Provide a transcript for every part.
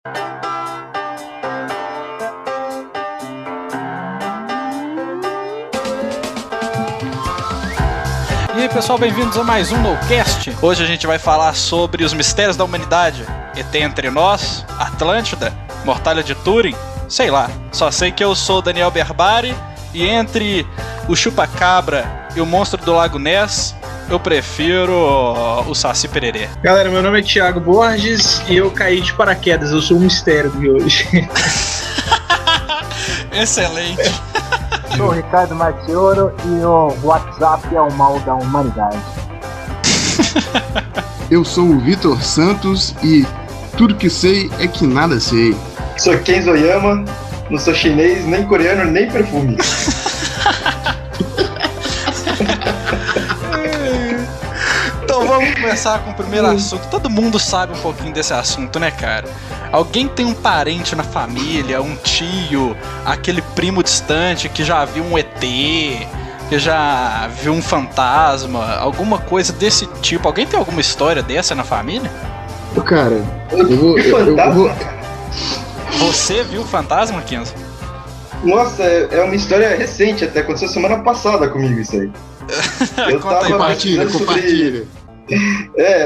E aí pessoal, bem-vindos a mais um NoCast. Hoje a gente vai falar sobre os mistérios da humanidade. ET entre nós, Atlântida, Mortalha de Turing, sei lá. Só sei que eu sou o Daniel Berbari e entre o Chupacabra e o Monstro do Lago Ness, eu prefiro o Saci Pererê. Galera, meu nome é Thiago Borges e eu caí de paraquedas, eu sou o mistério de hoje. Excelente. Sou o Ricardo Martioro e o WhatsApp é o mal da humanidade. Eu sou o Vitor Santos e tudo que sei é que nada sei. Sou Kenzo Oyama, não sou chinês, nem coreano, nem perfume. Então vamos começar com o primeiro assunto. Todo mundo sabe um pouquinho desse assunto, né, cara? Alguém tem um parente na família, um tio, aquele primo distante que já viu um ET, que já viu um fantasma, alguma coisa desse tipo. Alguém tem alguma história dessa na família? Cara, eu vou... Você viu o fantasma, Kenzo? Nossa, é uma história recente até, aconteceu semana passada comigo isso aí. Eu tava Compartilha.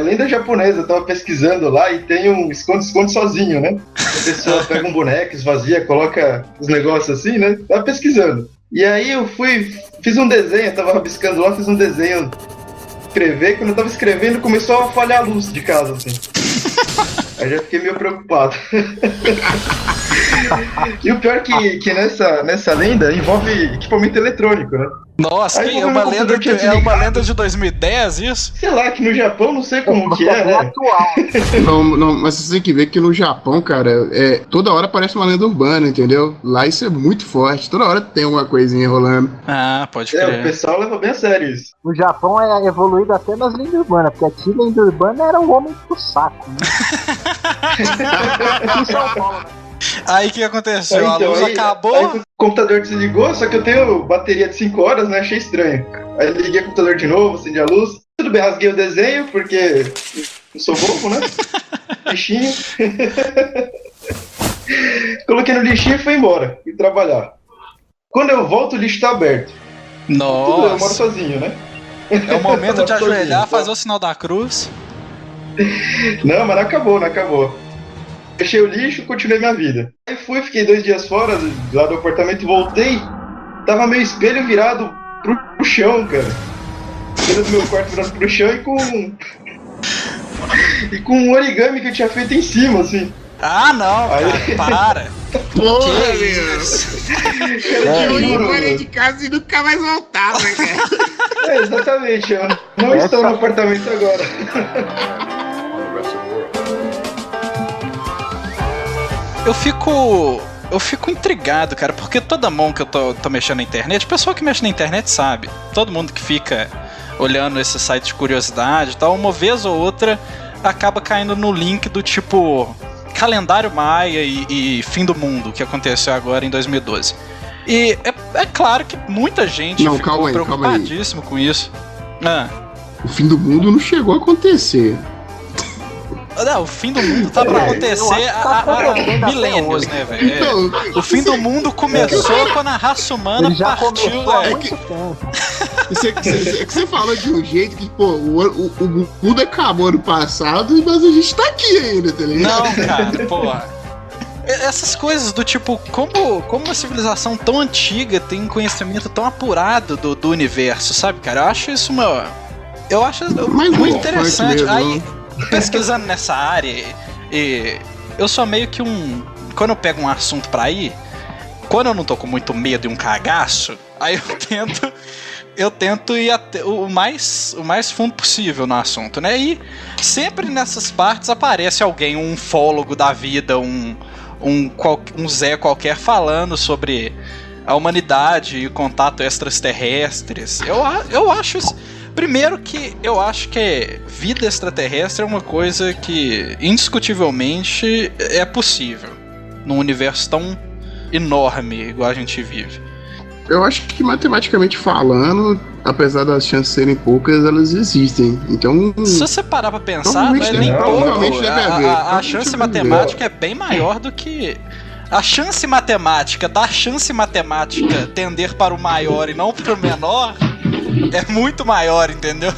Lenda japonesa, eu tava pesquisando lá e tem um esconde-esconde sozinho, né? A pessoa pega um boneco, esvazia, coloca os negócios assim, né? Tava pesquisando. E aí eu fiz um desenho, eu tava rabiscando lá, fiz um desenho, escrever, quando eu tava escrevendo começou a falhar a luz de casa, assim. Aí já fiquei meio preocupado. E o pior que nessa lenda envolve equipamento eletrônico, né? Nossa, aí é uma lenda de 2010, isso? Sei lá, que no Japão não sei como que é, né? Atual. Não, mas você tem que ver que no Japão, cara, toda hora parece uma lenda urbana, entendeu? Lá isso é muito forte, toda hora tem uma coisinha rolando. Ah, pode crer. O pessoal leva bem a sério isso. No Japão é evoluído até nas lendas urbanas, porque aqui lenda urbana era o homem do saco, né? Aqui em São Paulo, né? Aí o que aconteceu? A luz acabou. Aí o computador desligou, só que eu tenho bateria de 5 horas, né? Achei estranho. Aí liguei o computador de novo, acendi a luz. Tudo bem, rasguei o desenho, porque eu sou bobo, né? Lixinho. Coloquei no lixinho e fui embora. Fui trabalhar. Quando eu volto, o lixo tá aberto. Nossa. Tudo, eu moro sozinho, né? É o momento de ajoelhar, sozinho, fazer o sinal da cruz. Não, mas não acabou. Fechei o lixo, continuei minha vida. Aí fiquei 2 dias fora lá do apartamento e voltei. Tava meu espelho virado pro chão, cara. Espelho do meu quarto virado pro chão e com um origami que eu tinha feito em cima, assim. Ah, não, cara, Aí... para. Porra, Que isso? eu ia embora de casa e nunca mais voltava, cara. Exatamente, eu não estou no apartamento agora. Eu fico intrigado, cara, porque toda mão que eu tô mexendo na internet, o pessoal que mexe na internet sabe, todo mundo que fica olhando esse site de curiosidade e tal, uma vez ou outra acaba caindo no link do tipo calendário maia e fim do mundo, que aconteceu agora em 2012. E é claro que muita gente ficou preocupadíssimo com isso. O fim do mundo não chegou a acontecer. Não, o fim do mundo tá pra acontecer há milênios, né, velho? Então, o fim do mundo começou quando a raça humana Ele já partiu. começou há muito tempo. É que você fala de um jeito que, pô, o mundo acabou ano passado, mas a gente tá aqui ainda, tá ligado? Não, cara, porra. Essas coisas do tipo, como uma civilização tão antiga tem um conhecimento tão apurado do universo, sabe, cara? Eu acho isso muito interessante. Aí, pesquisando nessa área, eu sou meio que quando eu pego um assunto pra ir, quando eu não tô com muito medo e um cagaço, aí eu tento ir o mais fundo possível no assunto, né? E sempre nessas partes aparece alguém, um ufólogo da vida, um Zé qualquer falando sobre a humanidade e o contato extraterrestres. Eu acho isso. Primeiro que eu acho que vida extraterrestre é uma coisa que indiscutivelmente é possível num universo tão enorme igual a gente vive. Eu acho que matematicamente falando apesar das chances serem poucas, elas existem. Então. Se você parar pra pensar, não é nem pouco. A chance matemática é bem maior do que. A chance matemática da chance matemática tender para o maior e não para o menor é muito maior, entendeu?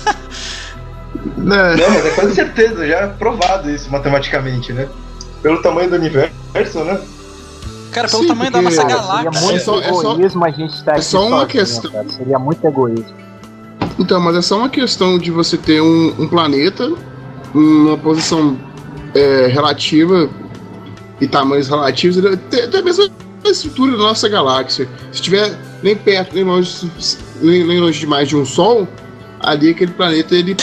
Não, mas é quase certeza, já é provado isso matematicamente, né? Pelo tamanho do universo, né? Cara, pelo tamanho da nossa galáxia. Seria muito egoísmo a gente estar aqui só uma sozinho, questão. cara. Seria muito egoísmo. Então, mas é só uma questão de você ter um planeta, uma posição relativa e tamanhos relativos, ter a mesma estrutura da nossa galáxia. Se estiver nem perto, nem longe demais de um Sol, ali aquele planeta ele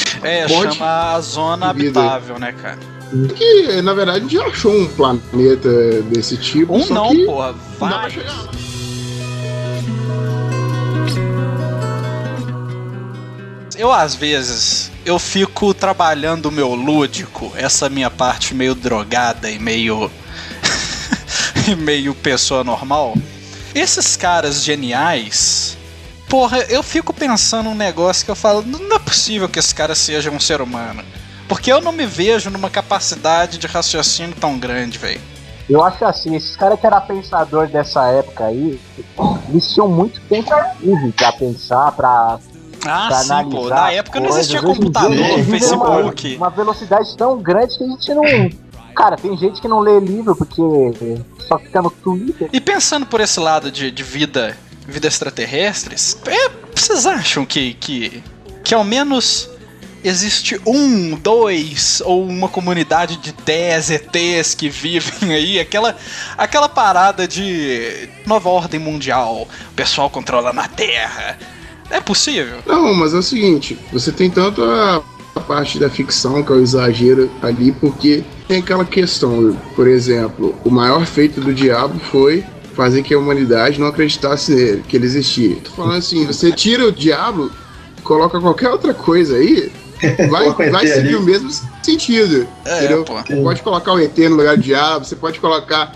pode chama a zona habitável, né, cara? Que, na verdade, a gente já achou um planeta desse tipo. Um não, que porra, vários. Eu, às vezes, eu fico trabalhando o meu lúdico, essa minha parte meio drogada e meio... e meio pessoa normal. Esses caras geniais... Porra, eu fico pensando um negócio que eu falo, não é possível que esse cara seja um ser humano. Porque eu não me vejo numa capacidade de raciocínio tão grande, velho. Eu acho assim, esses caras que eram pensadores dessa época aí, eles tinham muito tempo livre pra pensar, pra sim, pô. Na época não existia computador, Facebook. Uma velocidade tão grande que a gente não... Cara, tem gente que não lê livro porque só fica no Twitter. E pensando por esse lado de vida extraterrestres, vocês acham que ao menos existe 1, 2 ou uma comunidade de 10 ETs que vivem aí, aquela parada de nova ordem mundial, o pessoal controlando a Terra? É possível? Não, mas é o seguinte, você tem tanto a parte da ficção, que é o exagero ali, porque tem aquela questão, por exemplo, o maior feito do diabo foi fazer que a humanidade não acreditasse nele, que ele existia. Tô falando assim, você tira o diabo, coloca qualquer outra coisa aí, vai seguir o mesmo sentido, entendeu? Pô. Você pode colocar o ET no lugar do diabo, você pode colocar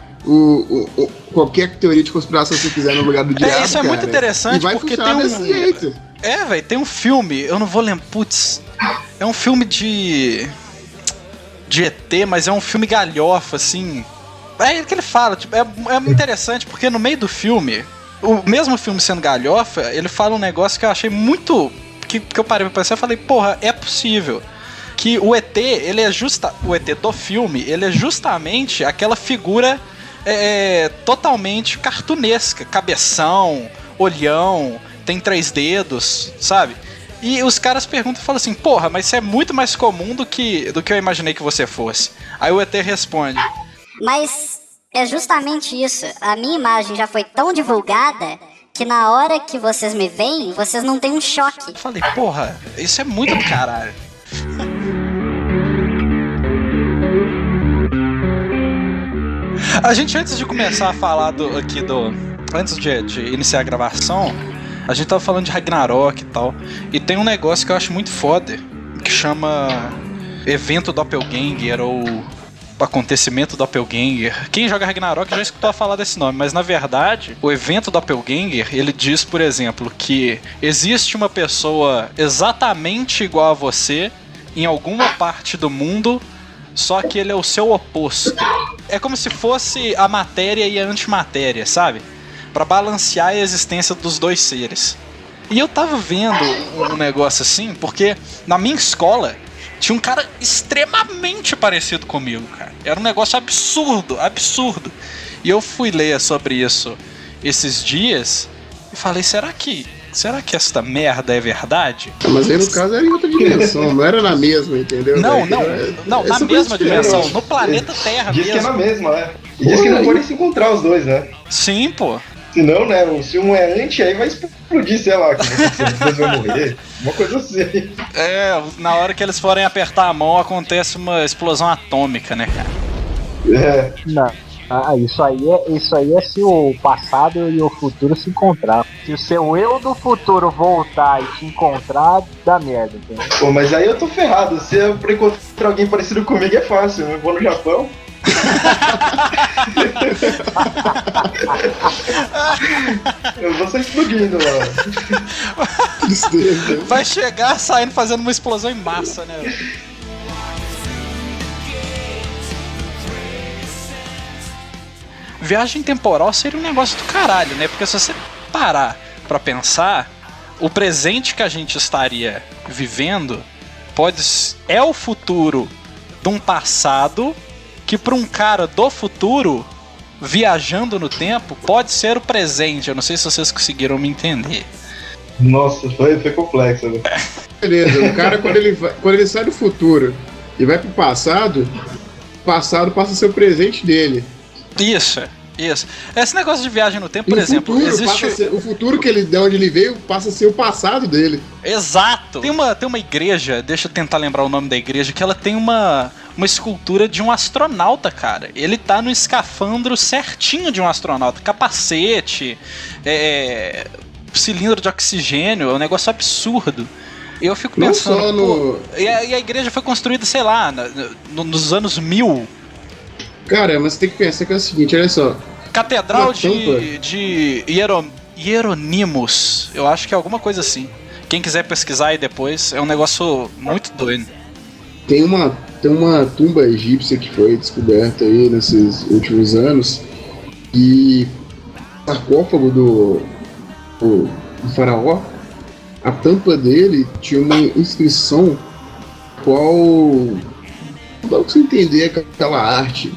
qualquer teoria de conspiração que você quiser no lugar do diabo, isso é muito interessante, porque tem desse jeito. Velho, tem um filme, eu não vou lembrar, putz, é um filme de ET, mas é um filme galhofa, assim. É que ele fala, tipo, é interessante, porque no meio do filme, o mesmo filme sendo galhofa, ele fala um negócio que eu achei muito... Que eu parei pra pensar e falei, porra, é possível. Que o ET, o ET do filme, ele é justamente aquela figura totalmente cartunesca. Cabeção, olhão, tem 3 dedos, sabe? E os caras perguntam e falam assim, porra, mas isso é muito mais comum do que eu imaginei que você fosse. Aí o ET responde... Mas é justamente isso. A minha imagem já foi tão divulgada que na hora que vocês me veem, vocês não têm um choque. Eu falei, porra, isso é muito do caralho. A gente, antes de começar a falar antes de iniciar a gravação, a gente tava falando de Ragnarok e tal. E tem um negócio que eu acho muito foda, que chama Evento Doppelganger, ou Acontecimento Doppelganger. Quem joga Ragnarok já escutou falar desse nome, mas na verdade, o Evento Doppelganger, ele diz, por exemplo, que existe uma pessoa exatamente igual a você em alguma parte do mundo, só que ele é o seu oposto. É como se fosse a matéria e a antimatéria, sabe? Pra balancear a existência dos dois seres. E eu tava vendo um negócio assim, porque na minha escola tinha um cara extremamente parecido comigo, cara. Era um negócio absurdo. E eu fui ler sobre isso esses dias e falei, será que essa merda é verdade? Mas aí no caso era em outra dimensão, não era na mesma, entendeu? Não, na mesma dimensão, no planeta Terra mesmo. Diz que é na mesma, né? E Pô, diz que não podem se encontrar os dois, né? Sim, pô. Senão, né, se um é anti, aí vai explodir, sei lá, os dois vão morrer. Uma coisa assim. Na hora que eles forem apertar a mão, acontece uma explosão atômica, né, cara? Não. Isso aí é se o passado e o futuro se encontrar. Se o seu eu do futuro voltar e te encontrar, dá merda, entendeu? Pô, mas aí eu tô ferrado. Se eu encontrar alguém parecido comigo é fácil. Eu vou no Japão. Eu vou sair explodindo lá. Tristeza. Vai chegar saindo fazendo uma explosão em massa, né? Viagem temporal seria um negócio do caralho, né? Porque se você parar pra pensar, o presente que a gente estaria vivendo é o futuro de um passado que pra um cara do futuro, viajando no tempo, pode ser o presente. Eu não sei se vocês conseguiram me entender. Nossa, foi complexo, né? Beleza, o cara quando ele sai do futuro e vai pro passado, o passado passa a ser o presente dele. Isso. Esse negócio de viagem no tempo, por exemplo, existe... O futuro que ele, de onde ele veio passa a ser o passado dele. Exato! Tem uma igreja, deixa eu tentar lembrar o nome da igreja, que ela tem uma escultura de um astronauta, cara. Ele tá no escafandro certinho de um astronauta. Capacete, cilindro de oxigênio, é um negócio absurdo. Eu fico pensando... E a igreja foi construída, sei lá, nos anos 1000. Cara, mas você tem que pensar que é o seguinte, olha só. Catedral de Hieronymus. Eu acho que é alguma coisa assim. Quem quiser pesquisar aí depois, é um negócio muito doido. Tem uma tumba egípcia que foi descoberta aí nesses últimos anos. E o sarcófago do faraó, a tampa dele tinha uma inscrição qual... Não dá pra você entender aquela arte.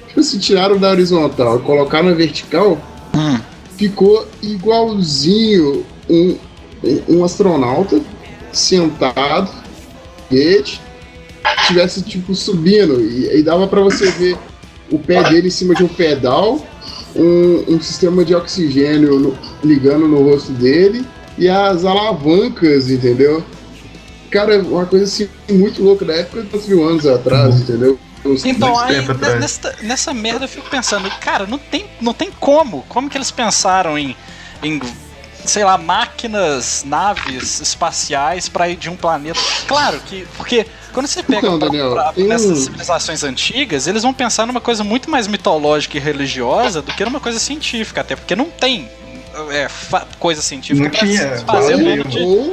Tipo, se tiraram da horizontal e colocaram na vertical, ficou igualzinho um astronauta sentado, estivesse tipo subindo, e dava pra você ver o pé dele em cima de um pedal, um sistema de oxigênio ligando no rosto dele e as alavancas, entendeu? Cara, uma coisa assim muito louca, da época de 2.000 anos atrás, entendeu? Então, aí, nessa merda eu fico pensando, cara, não tem como que eles pensaram em sei lá, máquinas, naves espaciais pra ir de um planeta. Claro que, porque quando você pega nessas civilizações antigas, eles vão pensar numa coisa muito mais mitológica e religiosa do que numa coisa científica, até porque não tem coisa científica pra se fazer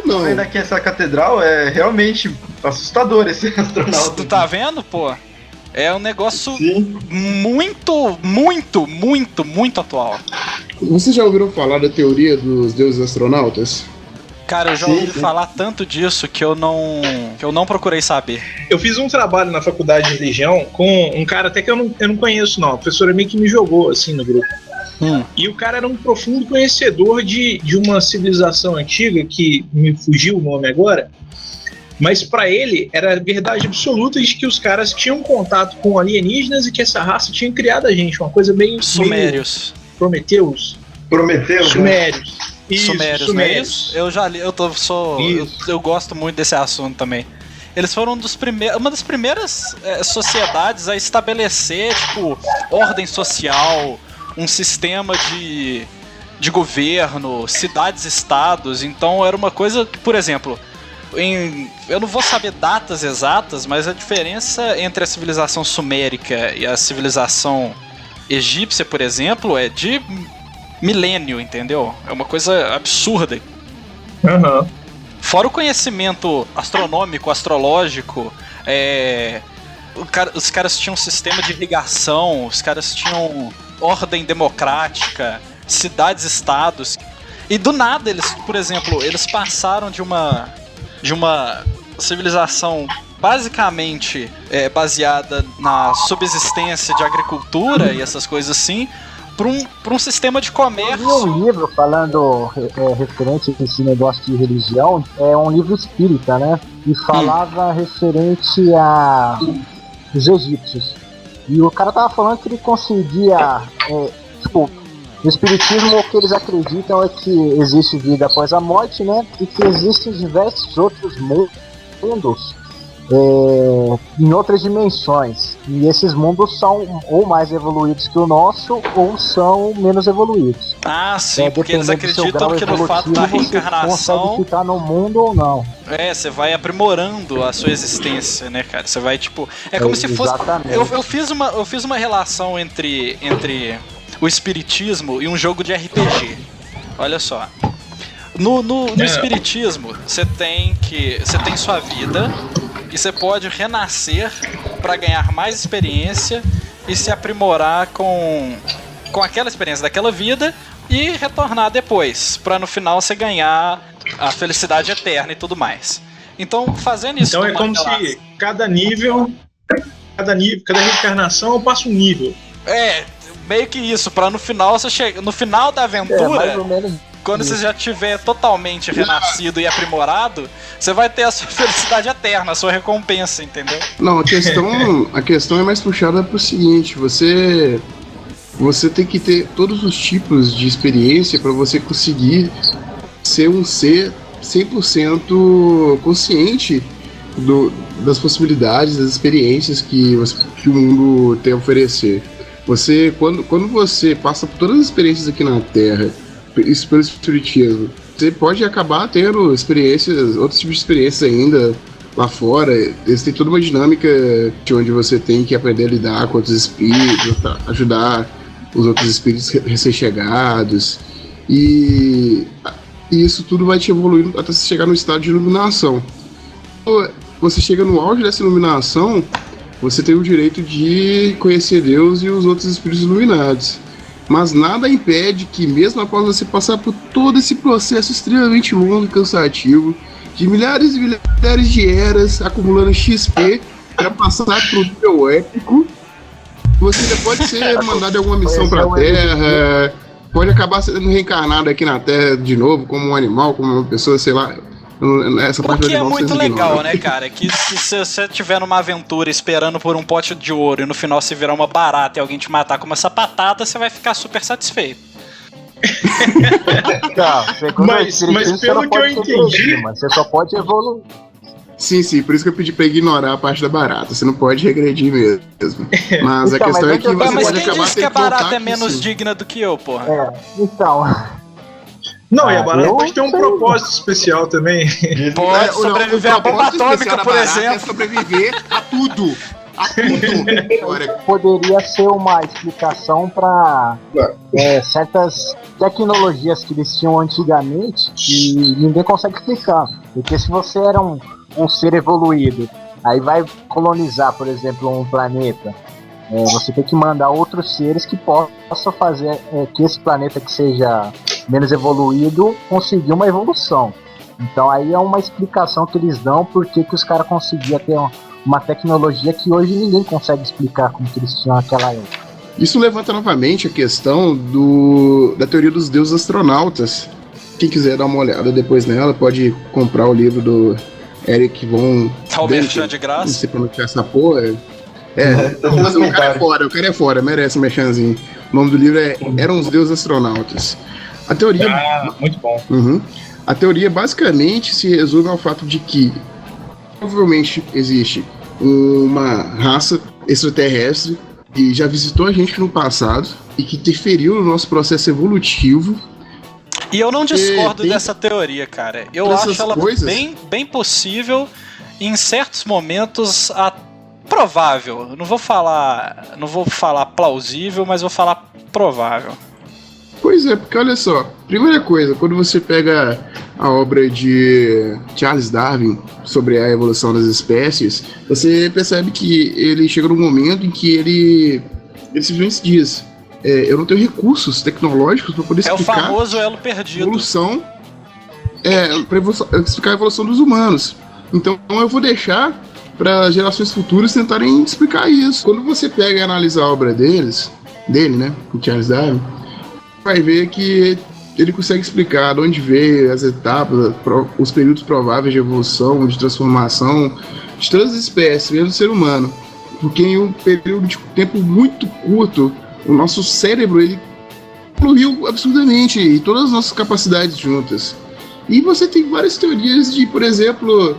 não. Ainda que essa catedral é realmente assustador, esse astronauta. Tu tá vendo, pô? É um negócio muito, muito, muito, muito atual. Vocês já ouviram falar da teoria dos deuses astronautas? Cara, eu já ouvi falar tanto disso que eu não procurei saber. Eu fiz um trabalho na faculdade de religião com um cara até que eu não conheço, não. A professora meio que me jogou assim no grupo. E o cara era um profundo conhecedor de uma civilização antiga, que me fugiu o nome agora, mas pra ele era verdade absoluta de que os caras tinham contato com alienígenas e que essa raça tinha criado a gente, uma coisa meio... Sumérios. Prometeus? Sumérios. Isso, Sumérios, não é isso? Eu já li, eu gosto muito desse assunto também. Eles foram uma das primeiras sociedades a estabelecer, tipo, ordem social, um sistema de governo, cidades-estados. Então era uma coisa que, por exemplo, eu não vou saber datas exatas, mas a diferença entre a civilização sumérica e a civilização egípcia, por exemplo, é de milênio, entendeu? É uma coisa absurda. Fora o conhecimento astronômico, astrológico, os caras tinham um sistema de irrigação, os caras tinham ordem democrática, cidades-estados. E do nada eles, por exemplo, eles passaram de uma civilização basicamente baseada na subsistência de agricultura e essas coisas assim, para um sistema de comércio. Eu vi um livro falando referente a esse negócio de religião, é um livro espírita, né? E falava referente a os egípcios. E o cara tava falando que ele conseguia, tipo, no espiritismo o que eles acreditam é que existe vida após a morte, né? E que existem diversos outros mundos em outras dimensões. E esses mundos são ou mais evoluídos que o nosso, ou são menos evoluídos. Ah, sim, porque eles acreditam que no fato da reencarnação... Você consegue ficar no mundo ou não. Você vai aprimorando a sua existência, né, cara? Você vai, tipo... É como se fosse... Eu fiz uma relação entre o espiritismo e um jogo de RPG. Olha só. No espiritismo, você tem sua vida e você pode renascer para ganhar mais experiência e se aprimorar com aquela experiência daquela vida e retornar depois, para no final você ganhar a felicidade eterna e tudo mais. Então, fazendo isso... Então é como se cada reencarnação eu passo um nível. Meio que isso, para no final você chegar... No final da aventura... mais ou menos. Quando você já tiver totalmente renascido e aprimorado, você vai ter a sua felicidade eterna, a sua recompensa, entendeu? Não, a questão é mais puxada pro seguinte, você tem que ter todos os tipos de experiência para você conseguir ser um ser 100% consciente das possibilidades, das experiências que o mundo tem a oferecer. Quando você passa por todas as experiências aqui na Terra, isso pelo espiritismo, você pode acabar tendo outros tipos de experiências ainda lá fora. Eles têm toda uma dinâmica de onde você tem que aprender a lidar com outros espíritos, ajudar os outros espíritos recém-chegados, e isso tudo vai te evoluindo até você chegar no estado de iluminação. Quando você chega no auge dessa iluminação, você tem o direito de conhecer Deus e os outros espíritos iluminados. Mas nada impede que, mesmo após você passar por todo esse processo extremamente longo e cansativo, de milhares e milhares de eras, acumulando XP, para passar para o nível épico, você ainda pode ser mandado em alguma missão para a Terra, pode acabar sendo reencarnado aqui na Terra de novo, como um animal, como uma pessoa, sei lá. Essa o que é muito legal, né, cara? Que se você tiver numa aventura esperando por um pote de ouro e no final se virar uma barata e alguém te matar com uma sapatada, você vai ficar super satisfeito. Mas pelo que eu entendi, você só pode evoluir. Sim, por isso que eu pedi pra ignorar a parte da barata. Você não pode regredir mesmo. Mas a questão é que você mas pode quem acabar disse que a barata é menos digna do que eu, porra? Não, e a barata pode ter um propósito especial também. Pode sobreviver a bomba atômica, por exemplo. É sobreviver a tudo. Poderia ser uma explicação para certas tecnologias que eles tinham antigamente e ninguém consegue explicar. Porque se você era um ser evoluído, aí vai colonizar, por exemplo, um planeta, você tem que mandar outros seres que possam fazer que esse planeta que seja menos evoluído conseguir uma evolução. Então aí é uma explicação que eles dão porque que os caras conseguiam ter uma tecnologia que hoje ninguém consegue explicar como que eles tinham naquela época. Isso levanta novamente a questão da teoria dos deuses astronautas. Quem quiser dar uma olhada depois nela, pode comprar o livro do Eric von... Tá o merchan de graça? Não sei pronunciar essa porra. O cara é fora, merece um merchanzinho. O nome do livro é Eram os Deuses Astronautas. A teoria... muito bom. A teoria basicamente se resume ao fato de que provavelmente existe uma raça extraterrestre que já visitou a gente no passado e que interferiu no nosso processo evolutivo. E eu não discordo dessa teoria, cara. Eu acho ela bem possível e em certos momentos provável. Eu não vou falar plausível, mas vou falar provável. Pois é, porque olha só, primeira coisa, quando você pega a obra de Charles Darwin sobre a evolução das espécies, você percebe que ele chega num momento em que ele simplesmente diz: eu não tenho recursos tecnológicos para poder explicar o famoso elo perdido. Para explicar a evolução dos humanos. Então eu vou deixar para gerações futuras tentarem explicar isso. Quando você pega e analisa a obra dele, né, o Charles Darwin, vai ver que ele consegue explicar de onde veio as etapas, os períodos prováveis de evolução, de transformação de todas as espécies, mesmo do ser humano. Porque em um período de tempo muito curto, o nosso cérebro ele evoluiu absurdamente e todas as nossas capacidades juntas. E você tem várias teorias de, por exemplo,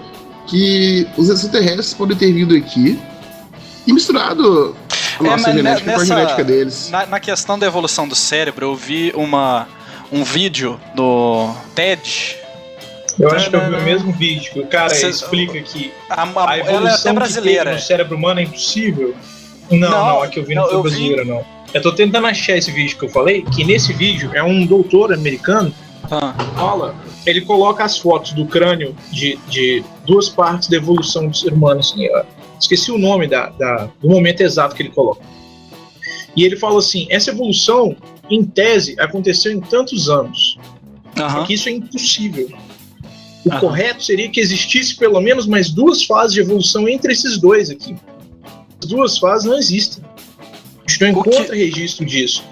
que os extraterrestres podem ter vindo aqui e misturado a nossa genética com a genética deles. Na questão da evolução do cérebro, eu vi um vídeo do TED. Eu acho que eu vi o mesmo vídeo, que o cara explica que a evolução que teve no cérebro humano é impossível. Não, a que eu vi não foi brasileira, não. Eu tô tentando achar esse vídeo que eu falei, que nesse vídeo é um doutor americano, ele coloca as fotos do crânio de duas partes da evolução do ser humano, assim, esqueci o nome do momento exato que ele coloca. E ele fala assim, essa evolução, em tese, aconteceu em tantos anos. Porque isso é impossível. O correto seria que existisse pelo menos mais 2 fases de evolução entre esses dois aqui. As 2 fases não existem. A gente não encontra registro disso.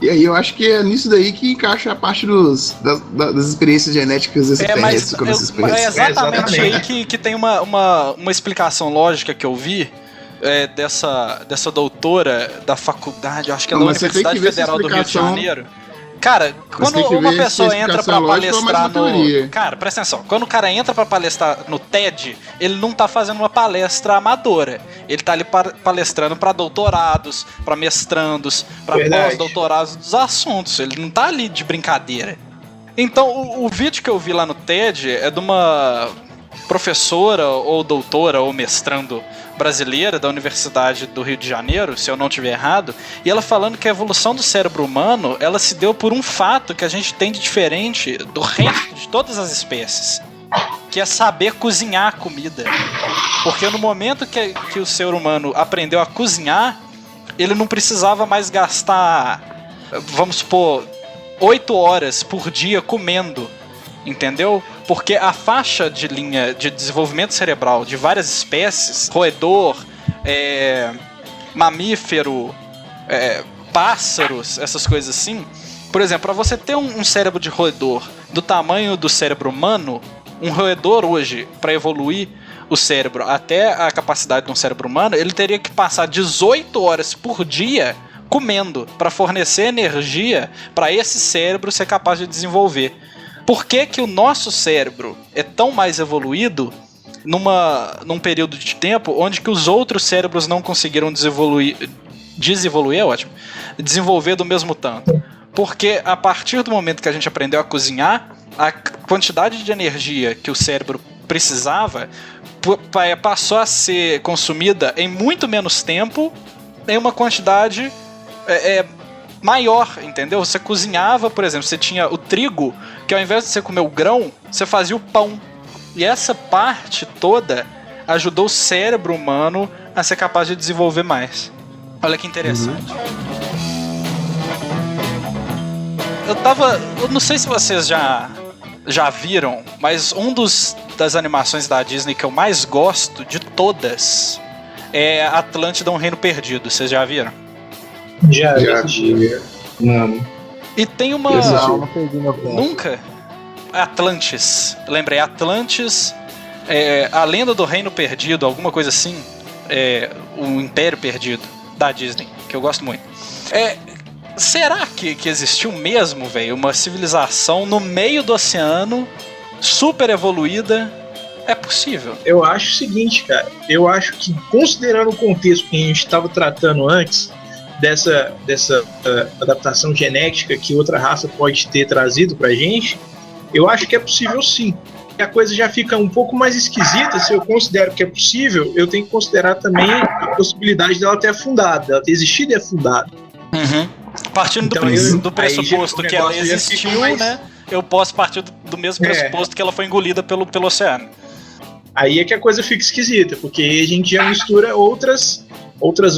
E aí eu acho que é nisso daí que encaixa a parte das experiências genéticas extraterrestres. É exatamente aí que tem uma explicação lógica que eu vi dessa doutora da faculdade, acho que é da Universidade Federal do Rio de Janeiro. Cara, quando uma pessoa entra pra palestrar no... Cara, presta atenção. Quando o cara entra pra palestrar no TED, ele não tá fazendo uma palestra amadora. Ele tá ali palestrando pra doutorados, pra mestrandos, pra pós-doutorados dos assuntos. Ele não tá ali de brincadeira. Então, o vídeo que eu vi lá no TED é de uma professora ou doutora ou mestrando brasileira da Universidade do Rio de Janeiro, se eu não estiver errado, e ela falando que a evolução do cérebro humano, ela se deu por um fato que a gente tem de diferente do resto de todas as espécies, que é saber cozinhar a comida. Porque no momento que o ser humano aprendeu a cozinhar, ele não precisava mais gastar, vamos supor, 8 horas por dia comendo, entendeu? Porque a faixa de linha de desenvolvimento cerebral de várias espécies, roedor, mamífero, pássaros, essas coisas assim. Por exemplo, para você ter um cérebro de roedor do tamanho do cérebro humano, um roedor hoje, para evoluir o cérebro até a capacidade de um cérebro humano, ele teria que passar 18 horas por dia comendo para fornecer energia para esse cérebro ser capaz de desenvolver. Por que o nosso cérebro é tão mais evoluído num período de tempo onde que os outros cérebros não conseguiram desenvolver do mesmo tanto? Porque a partir do momento que a gente aprendeu a cozinhar, a quantidade de energia que o cérebro precisava passou a ser consumida em muito menos tempo, em uma quantidade maior, entendeu? Você cozinhava, por exemplo, você tinha o trigo, que ao invés de você comer o grão, você fazia o pão. E essa parte toda ajudou o cérebro humano a ser capaz de desenvolver mais. Olha que interessante. Eu não sei se vocês já viram, mas das animações da Disney que eu mais gosto de todas é Atlântida, um Reino Perdido. Vocês já viram? Já vi. Não. E tem uma... Não perdi meu ponto. Nunca? Atlantis. Lembrei, Atlantis, a Lenda do Reino Perdido, alguma coisa assim. O Império Perdido, da Disney, que eu gosto muito. Será que existiu mesmo, velho, uma civilização no meio do oceano, super evoluída? É possível? Eu acho o seguinte, cara. Eu acho que, considerando o contexto que a gente estava tratando antes, dessa adaptação genética que outra raça pode ter trazido pra gente, eu acho que é possível sim. E a coisa já fica um pouco mais esquisita. Se eu considero que é possível, eu tenho que considerar também a possibilidade dela ter afundado, dela ter existido e afundado. Partindo do pressuposto que ela existiu, né? Eu posso partir do mesmo pressuposto que ela foi engolida pelo oceano. Aí é que a coisa fica esquisita, porque a gente já mistura outras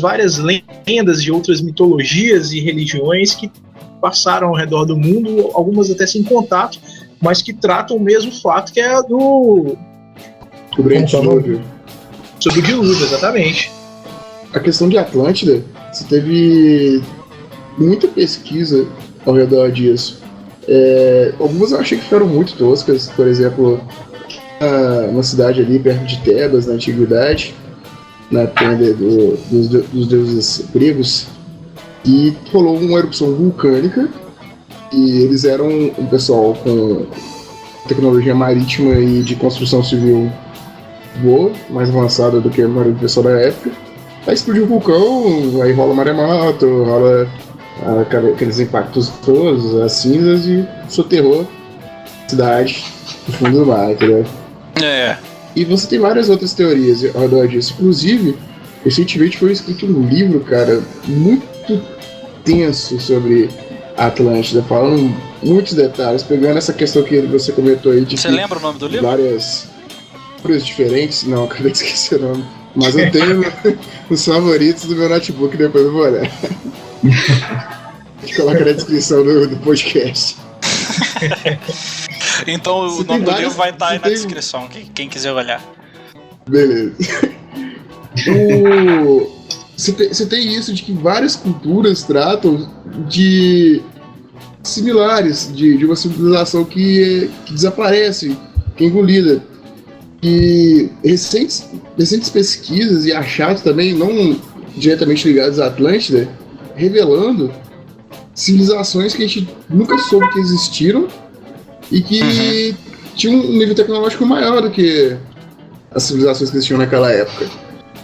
várias lendas de outras mitologias e religiões que passaram ao redor do mundo, algumas até sem contato, mas que tratam o mesmo fato, que é a do grande dilúvio. Sobre o dilúvio, exatamente. A questão de Atlântida, você teve muita pesquisa ao redor disso. Algumas eu achei que ficaram muito toscas. Por exemplo, uma cidade ali perto de Tebas, na antiguidade, na tenda dos deuses gregos, e rolou uma erupção vulcânica, e eles eram um pessoal com tecnologia marítima e de construção civil boa, mais avançada do que a maioria do pessoal da época. Aí explodiu o vulcão, aí rola maremoto, rola aqueles impactos todos, as cinzas, e soterrou a cidade no fundo do mar, entendeu? E você tem várias outras teorias ao redor disso. Inclusive, recentemente foi escrito um livro, cara, muito tenso sobre a Atlântida, falando muitos detalhes, pegando essa questão que você comentou aí de. Você lembra o nome do livro? Várias coisas diferentes. Não, acabei de esquecer o nome. Mas eu tenho os favoritos do meu notebook, depois eu vou olhar. A gente coloca na descrição do podcast. Então o nome do livro vai estar aí na descrição, quem quiser olhar. Beleza. Você tem isso de que várias culturas tratam de similares, de uma civilização que desaparece, que é engolida. E recentes pesquisas e achados também, não diretamente ligados à Atlântida, revelando civilizações que a gente nunca soube que existiram e que tinham um nível tecnológico maior do que as civilizações que existiam naquela época.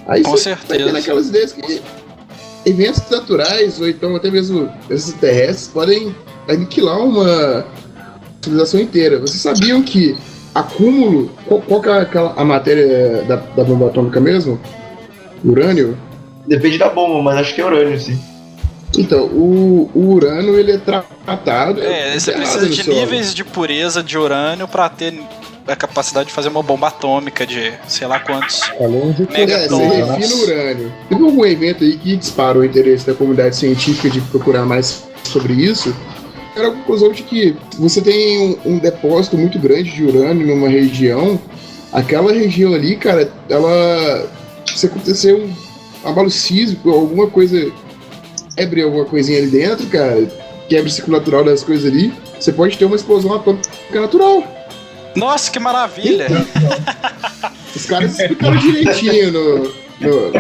Aí com certeza. Tem aquelas ideias que eventos naturais ou então até mesmo extraterrestres podem aniquilar uma civilização inteira. Vocês sabiam que acúmulo, qual que é a matéria da bomba atômica mesmo? Urânio? Depende da bomba, mas acho que é urânio, sim. Então, o urânio, ele é tratado... Você precisa de níveis de pureza de urânio para ter a capacidade de fazer uma bomba atômica de sei lá quantos megatons. Você refina o urânio. Teve algum evento aí que disparou o interesse da comunidade científica de procurar mais sobre isso? Era a conclusão de que você tem um depósito muito grande de urânio numa região. Aquela região ali, cara, se acontecer um abalo sísmico, alguma coisa, quebre alguma coisinha ali dentro, cara, quebra o ciclo natural das coisas ali, você pode ter uma explosão atômica natural. Nossa, que maravilha! Os caras explicaram direitinho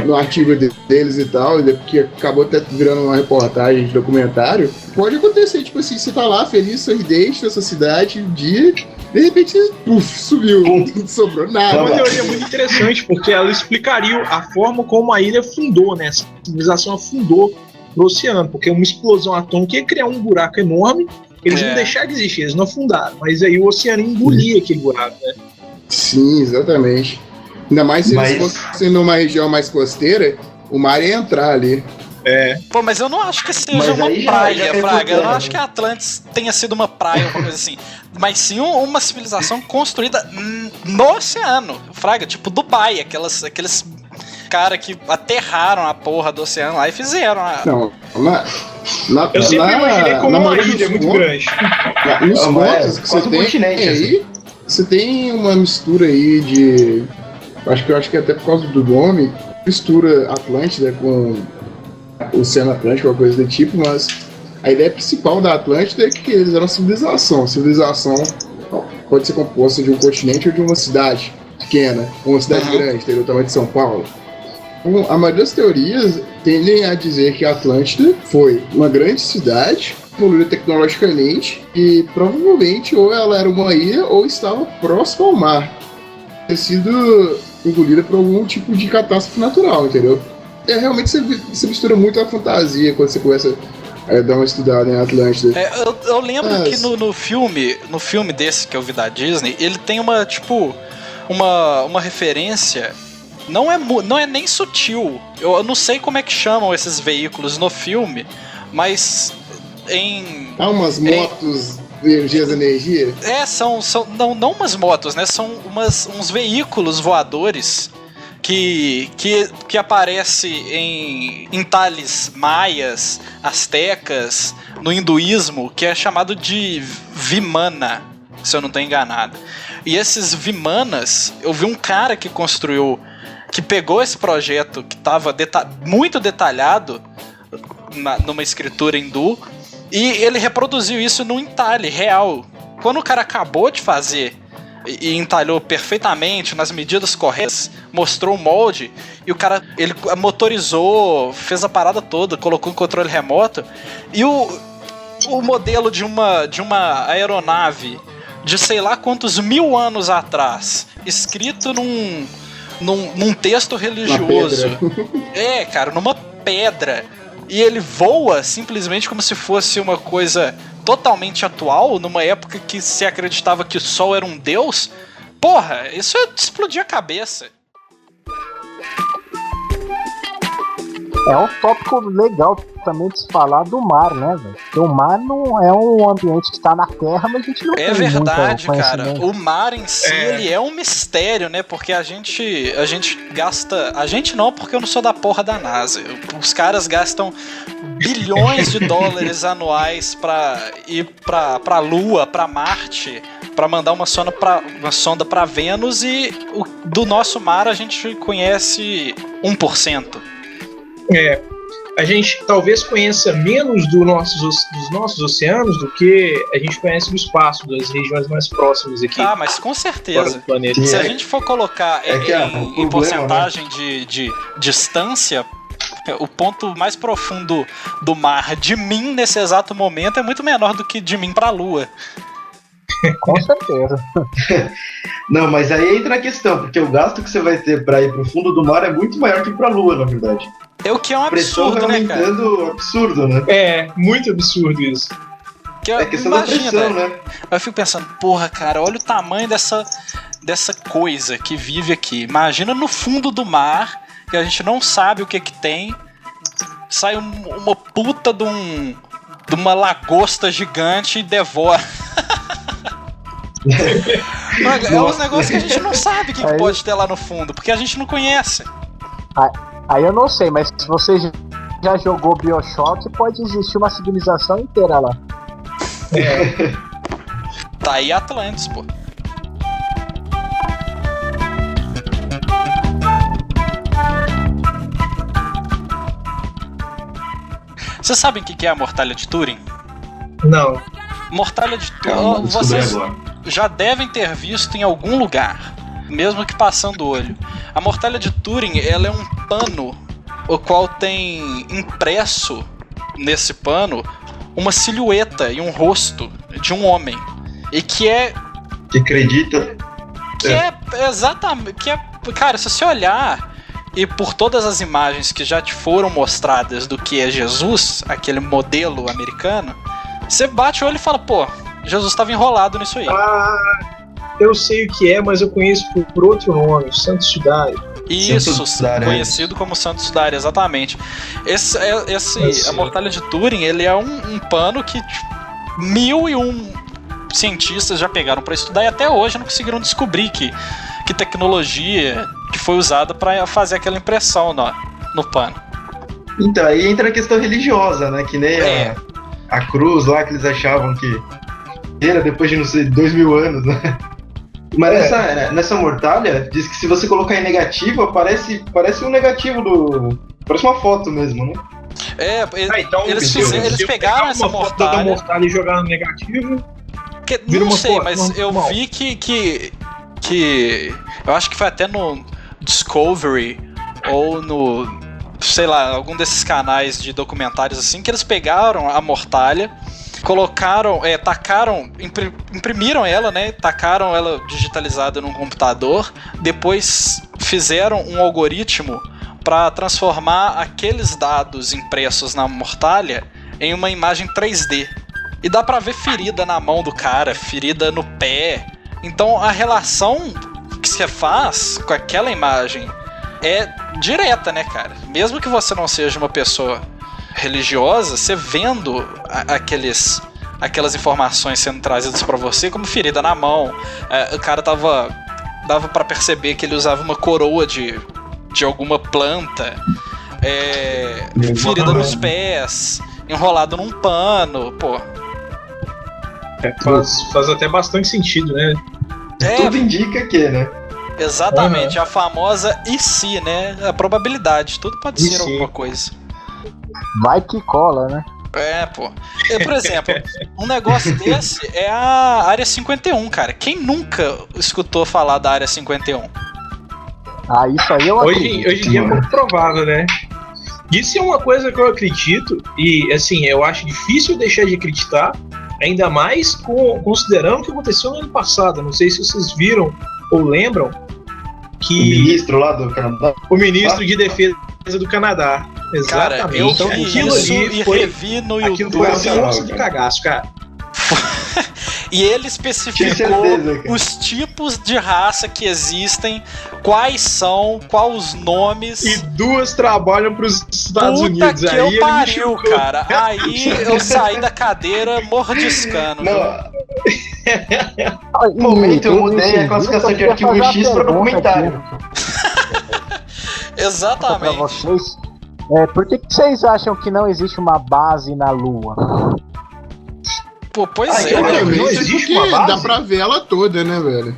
no artigo deles e tal, que acabou até virando uma reportagem de documentário. Pode acontecer, tipo assim, você tá lá feliz, sorridente nessa cidade, um dia, de repente, subiu, não sobrou nada. É uma teoria muito interessante, porque ela explicaria a forma como a ilha afundou, né? A civilização afundou no oceano, porque uma explosão atômica ia criar um buraco enorme, eles não deixaram de existir, eles não afundaram, mas aí o oceano engolia aquele buraco, né? Sim, exatamente. Ainda mais se eles fossem numa região mais costeira, o mar ia entrar ali. Pô, mas eu não acho que seja uma praia, Fraga. Eu não acho que a Atlantis tenha sido uma praia, uma coisa assim. Mas sim uma civilização construída no oceano. Fraga, tipo Dubai, aqueles caras que aterraram a porra do oceano lá e fizeram a... Não, eu sempre imaginei como uma ilha muito grande. Nos contos que você tem aí, você tem uma mistura aí de... Acho que até por causa do nome, mistura Atlântida com o Oceano Atlântico, uma coisa do tipo, mas a ideia principal da Atlântida é que eles eram uma civilização. A civilização pode ser composta de um continente ou de uma cidade pequena, ou uma cidade grande, tem o tamanho de São Paulo. A maioria das teorias tendem a dizer que a Atlântida foi uma grande cidade, evoluída tecnologicamente, e provavelmente ou ela era uma ilha ou estava próxima ao mar. Ter sido engolida por algum tipo de catástrofe natural, entendeu? Realmente você mistura muito a fantasia quando você começa a dar uma estudada em Atlântida. Eu lembro que no filme desse que eu vi da Disney, ele tem uma referência, não é nem sutil. Eu não sei como é que chamam esses veículos no filme, mas umas motos de energia? São não umas motos, né? São uns veículos voadores que aparece em entalhes maias, astecas, no hinduísmo, que é chamado de Vimana, se eu não estou enganado. E esses Vimanas, eu vi um cara que pegou esse projeto que estava muito detalhado numa escritura hindu, e ele reproduziu isso num entalhe real. Quando o cara acabou de fazer e entalhou perfeitamente, nas medidas corretas, mostrou o molde, e o cara, ele motorizou, fez a parada toda, colocou um controle remoto, e o modelo de uma aeronave de sei lá quantos 1000 anos atrás, escrito num texto religioso. Cara, numa pedra. E ele voa simplesmente como se fosse uma coisa totalmente atual, numa época que se acreditava que o Sol era um deus. Porra, isso é de explodir a cabeça. É um tópico legal também de se falar do mar, né, velho? Porque o mar não é um ambiente que está na Terra, mas a gente não tem É verdade, muito cara. O mar em si, ele é um mistério, né? Porque a gente gasta... A gente não, porque eu não sou da porra da NASA. Os caras gastam bilhões de dólares anuais pra ir pra Lua, pra Marte, pra mandar uma sonda pra Vênus, e do nosso mar a gente conhece 1%. A gente talvez conheça menos dos nossos oceanos do que a gente conhece do espaço, das regiões mais próximas aqui. Ah, mas com certeza. Do planeta. Se a gente for colocar em porcentagem, né, de distância, o ponto mais profundo do mar de mim nesse exato momento é muito menor do que de mim pra Lua. Com certeza. Não, mas aí entra a questão, porque o gasto que você vai ter pra ir pro fundo do mar é muito maior que pra Lua, na verdade. É o que é um absurdo, né, cara? Absurdo, né? É, muito absurdo isso. É questão da pressão, né? Eu fico pensando, porra, cara, olha o tamanho dessa coisa que vive aqui. Imagina no fundo do mar, que a gente não sabe o que tem, sai uma puta de uma lagosta gigante e devora. É uns negócios que a gente não sabe o que pode ter lá no fundo, porque a gente não conhece. Aí eu não sei, mas se você já jogou BioShock, pode existir uma civilização inteira lá. Tá aí Atlantis, pô. Vocês sabem o que é a mortalha de Turing? Não. Mortalha de Turing, vocês já devem ter visto em algum lugar, mesmo que passando o olho. A mortalha de Turing, ela é um pano, o qual tem impresso nesse pano uma silhueta e um rosto de um homem. E que é... Que acredita... exatamente... Cara, se você olhar... E por todas as imagens que já te foram mostradas do que é Jesus, aquele modelo americano, você bate o olho e fala, pô, Jesus estava enrolado nisso aí. Eu sei o que é, mas eu conheço por outro nome, Santo Sudário. Isso, conhecido como Santo Sudário, exatamente. A mortalha de Turing, ele é um pano que 1001 cientistas já pegaram para estudar e até hoje não conseguiram descobrir que tecnologia que foi usada para fazer aquela impressão no pano. Então, aí entra a questão religiosa, né? Que nem a cruz lá que eles achavam que era depois de, não sei, 2000 anos, né? Mas nessa mortalha, diz que se você colocar em negativo, parece um negativo parece uma foto mesmo, né? Então, eles pegaram essa mortalha... da mortalha e jogaram no negativo... Não sei, mas eu vi que eu acho que foi até no Discovery ou no, sei lá, algum desses canais de documentários assim, que eles pegaram a mortalha, colocaram, imprimiram ela, né, tacaram ela digitalizada num computador, depois fizeram um algoritmo para transformar aqueles dados impressos na mortalha em uma imagem 3D. E dá pra ver ferida na mão do cara, ferida no pé. Então a relação que você faz com aquela imagem é direta, né, cara? Mesmo que você não seja uma pessoa religiosa, você vendo aquelas informações sendo trazidas pra você, como ferida na mão, o cara dava pra perceber que ele usava uma coroa de alguma planta, ferida nos pés, enrolado num pano, pô. Faz até bastante sentido, né? Tudo indica que, né? Exatamente, a famosa e se, né? A probabilidade, tudo pode ser alguma coisa. Vai que cola, né? Pô. Por exemplo, um negócio desse é a Área 51, cara. Quem nunca escutou falar da Área 51? Isso aí eu acredito. Hoje em dia é muito provável, né? Isso é uma coisa que eu acredito e, assim, eu acho difícil deixar de acreditar, ainda mais considerando o que aconteceu no ano passado. Não sei se vocês viram ou lembram que... O ministro lá do Canadá? O ministro de defesa do Canadá. Cara, Exatamente. eu Então, vi aquilo isso ali e foi, revi no aquilo YouTube. foi a sensacional, força do cara. cagaço, cara. E ele Tinha especificou certeza, cara. os tipos de raça que existem, quais são, quais os nomes. E 2 trabalham pros Estados Puta Unidos. que Aí eu ele me pariu, chocou. cara. Aí eu saí da cadeira mordiscando. viu? No momento eu mudei a classificação de arquivo X para documentário. Pra Exatamente. vocês. Por que vocês acham que não existe uma base na Lua? Pô, pois Ah, é, eu- né? eu- Obviamente, não existe porque uma base? dá pra ver ela toda, né, velho?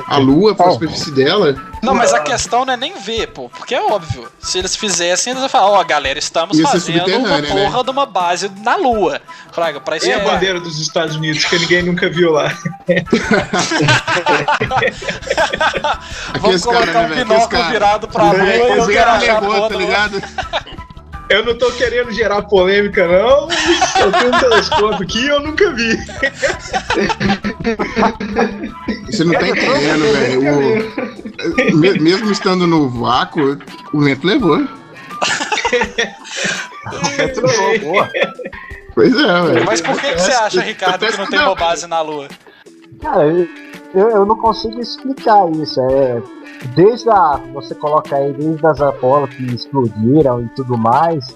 A Lua, a superfície dela. Não, mas a questão não é nem ver, pô, porque é óbvio. Se eles fizessem, eles iam falar, ó, galera, estamos Isso é fazendo uma subterrânea, porra de uma base na Lua. Fraga, pra isso E a bandeira dos Estados Unidos, que ninguém nunca viu lá. Vamos Aqueles caras, colocar né, um velho? binóculo Aqueles caras. virado pra Lua e eu quero achar a porra tá do- ligado? Eu não tô querendo gerar polêmica, não. Eu tenho um telescópio aqui e eu nunca vi. Você não tá entendendo, velho. Mesmo estando no vácuo, o vento levou. Boa. Pois é, velho. Mas por que você acha, Ricardo, que não tem uma base na Lua? Cara, eu não consigo explicar isso. Você coloca aí desde as Apollo que explodiram e tudo mais.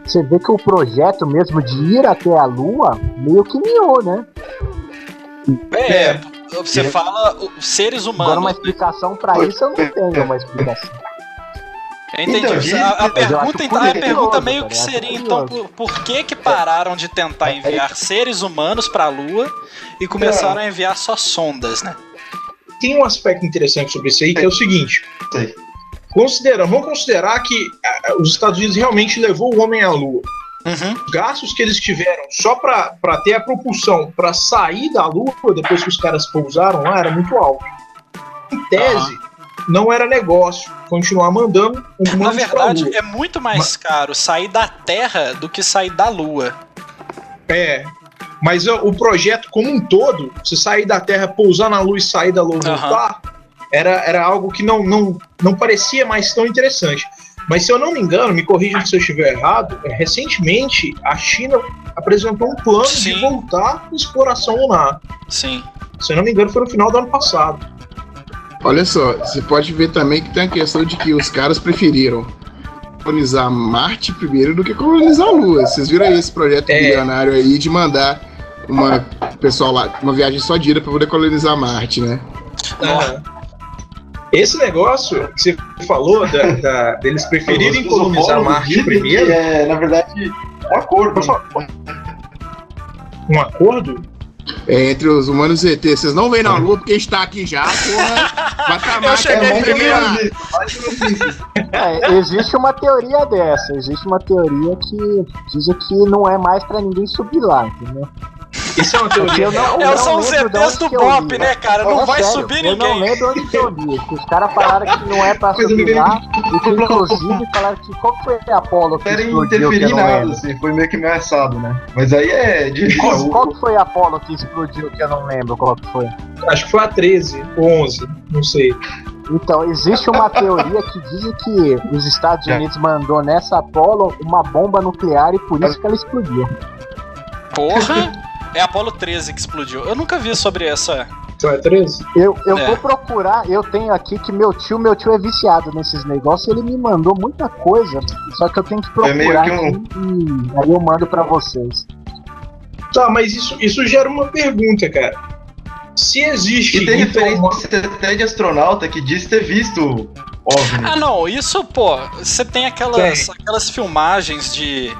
Você vê que o projeto mesmo de ir até a Lua meio que miou, né? Você fala os seres Agora humanos. uma explicação pra isso eu não tenho uma explicação. Eu entendi. Então, A mas eu acho pergunta curioso, meio cara, que eu acho seria, então, curioso. por que pararam de tentar enviar seres humanos pra Lua e começaram a enviar só sondas, né? Tem um aspecto interessante sobre isso aí, que é o seguinte. Sei. Vamos considerar que os Estados Unidos realmente levou o homem à Lua. Uhum. Os gastos que eles tiveram só pra ter a propulsão pra sair da Lua, depois que os caras pousaram lá, era muito alto. Em tese, não era negócio continuar mandando Na humanos pra verdade, Lua. é muito mais caro sair da Terra do que sair da Lua. Mas o projeto como um todo, se sair da Terra, pousar na Lua e sair da Lua e voltar, era algo que não parecia mais tão interessante. Mas se eu não me engano, me corrijam se eu estiver errado, recentemente a China apresentou um plano de Sim. voltar à exploração lunar. Sim. Se eu não me engano, foi no final do ano passado. Olha só, você pode ver também que tem a questão de que os caras preferiram colonizar Marte primeiro do que colonizar a Lua. Vocês viram aí esse projeto bilionário aí de mandar pessoal lá, uma viagem só de ida pra poder colonizar Marte, né? Esse negócio que você falou deles preferirem Os colonizar ufólogos Marte dizem primeiro, que na verdade, um acordo. um acordo, Entre os humanos e ET. Vocês não vêm na Lua porque a gente tá aqui já, porra. Vai pra Marte cheguei também, primeiro. Existe uma teoria dessa. Existe uma teoria que dizem que não é mais pra ninguém subir lá, entendeu? isso é uma teoria. São os lembro de ETs onde do que eu li. BOP, né, cara? Não vai sério, subir eu não ninguém. lembro onde que eu li. Que os caras falaram que não é pra Coisa subir meio- lá. E que inclusive falaram que qual que foi a Apollo que Não querem explodiu, que interferir eu em não nada, lembro. assim, foi meio que ameaçado, né? Mas aí é de Qual que foi a Apollo que explodiu, que eu não lembro qual que foi? Acho que foi a 13 ou 11, não sei. Então, existe uma teoria que diz que os Estados Unidos mandou nessa Apollo uma bomba nuclear e por isso que ela explodiu. Porra! É a Apollo 13 que explodiu. Eu nunca vi sobre essa. Então é 13? Eu É. vou procurar, eu tenho aqui que meu tio é viciado nesses negócios e ele me mandou muita coisa, só que eu tenho que procurar meio que aqui e aí eu mando pra vocês. Tá, mas isso gera uma pergunta, cara. Se existe E tem então, referência até de astronauta que diz ter visto OVNI. Ah, não, isso, pô, você tem aquelas filmagens de.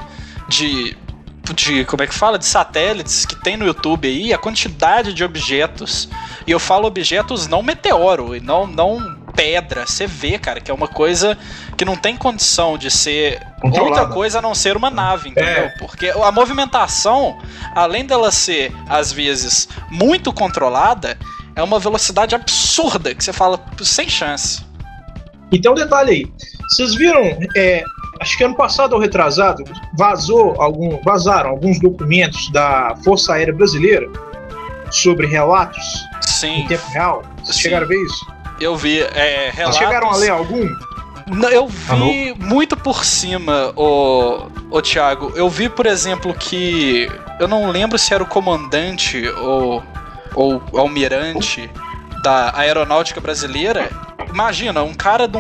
Como é que fala? De satélites que tem no YouTube aí, a quantidade de objetos. E eu falo objetos não meteoro e não pedra. Você vê, cara, que é uma coisa que não tem condição de ser Controlada. outra coisa a não ser uma nave, entendeu? É. Porque a movimentação, além dela ser, às vezes, muito controlada, é uma velocidade absurda que você fala sem chance. Então, detalhe aí. Vocês viram, acho que ano passado ou retrasado, vazaram alguns documentos da Força Aérea Brasileira sobre relatos Sim. em tempo real. Vocês chegaram a ver isso? Eu vi relatos... Vocês chegaram a ler algum? Não, eu vi muito por cima, o Thiago. Eu vi, por exemplo, que... Eu não lembro se era o comandante ou almirante da aeronáutica brasileira. Imagina, um cara de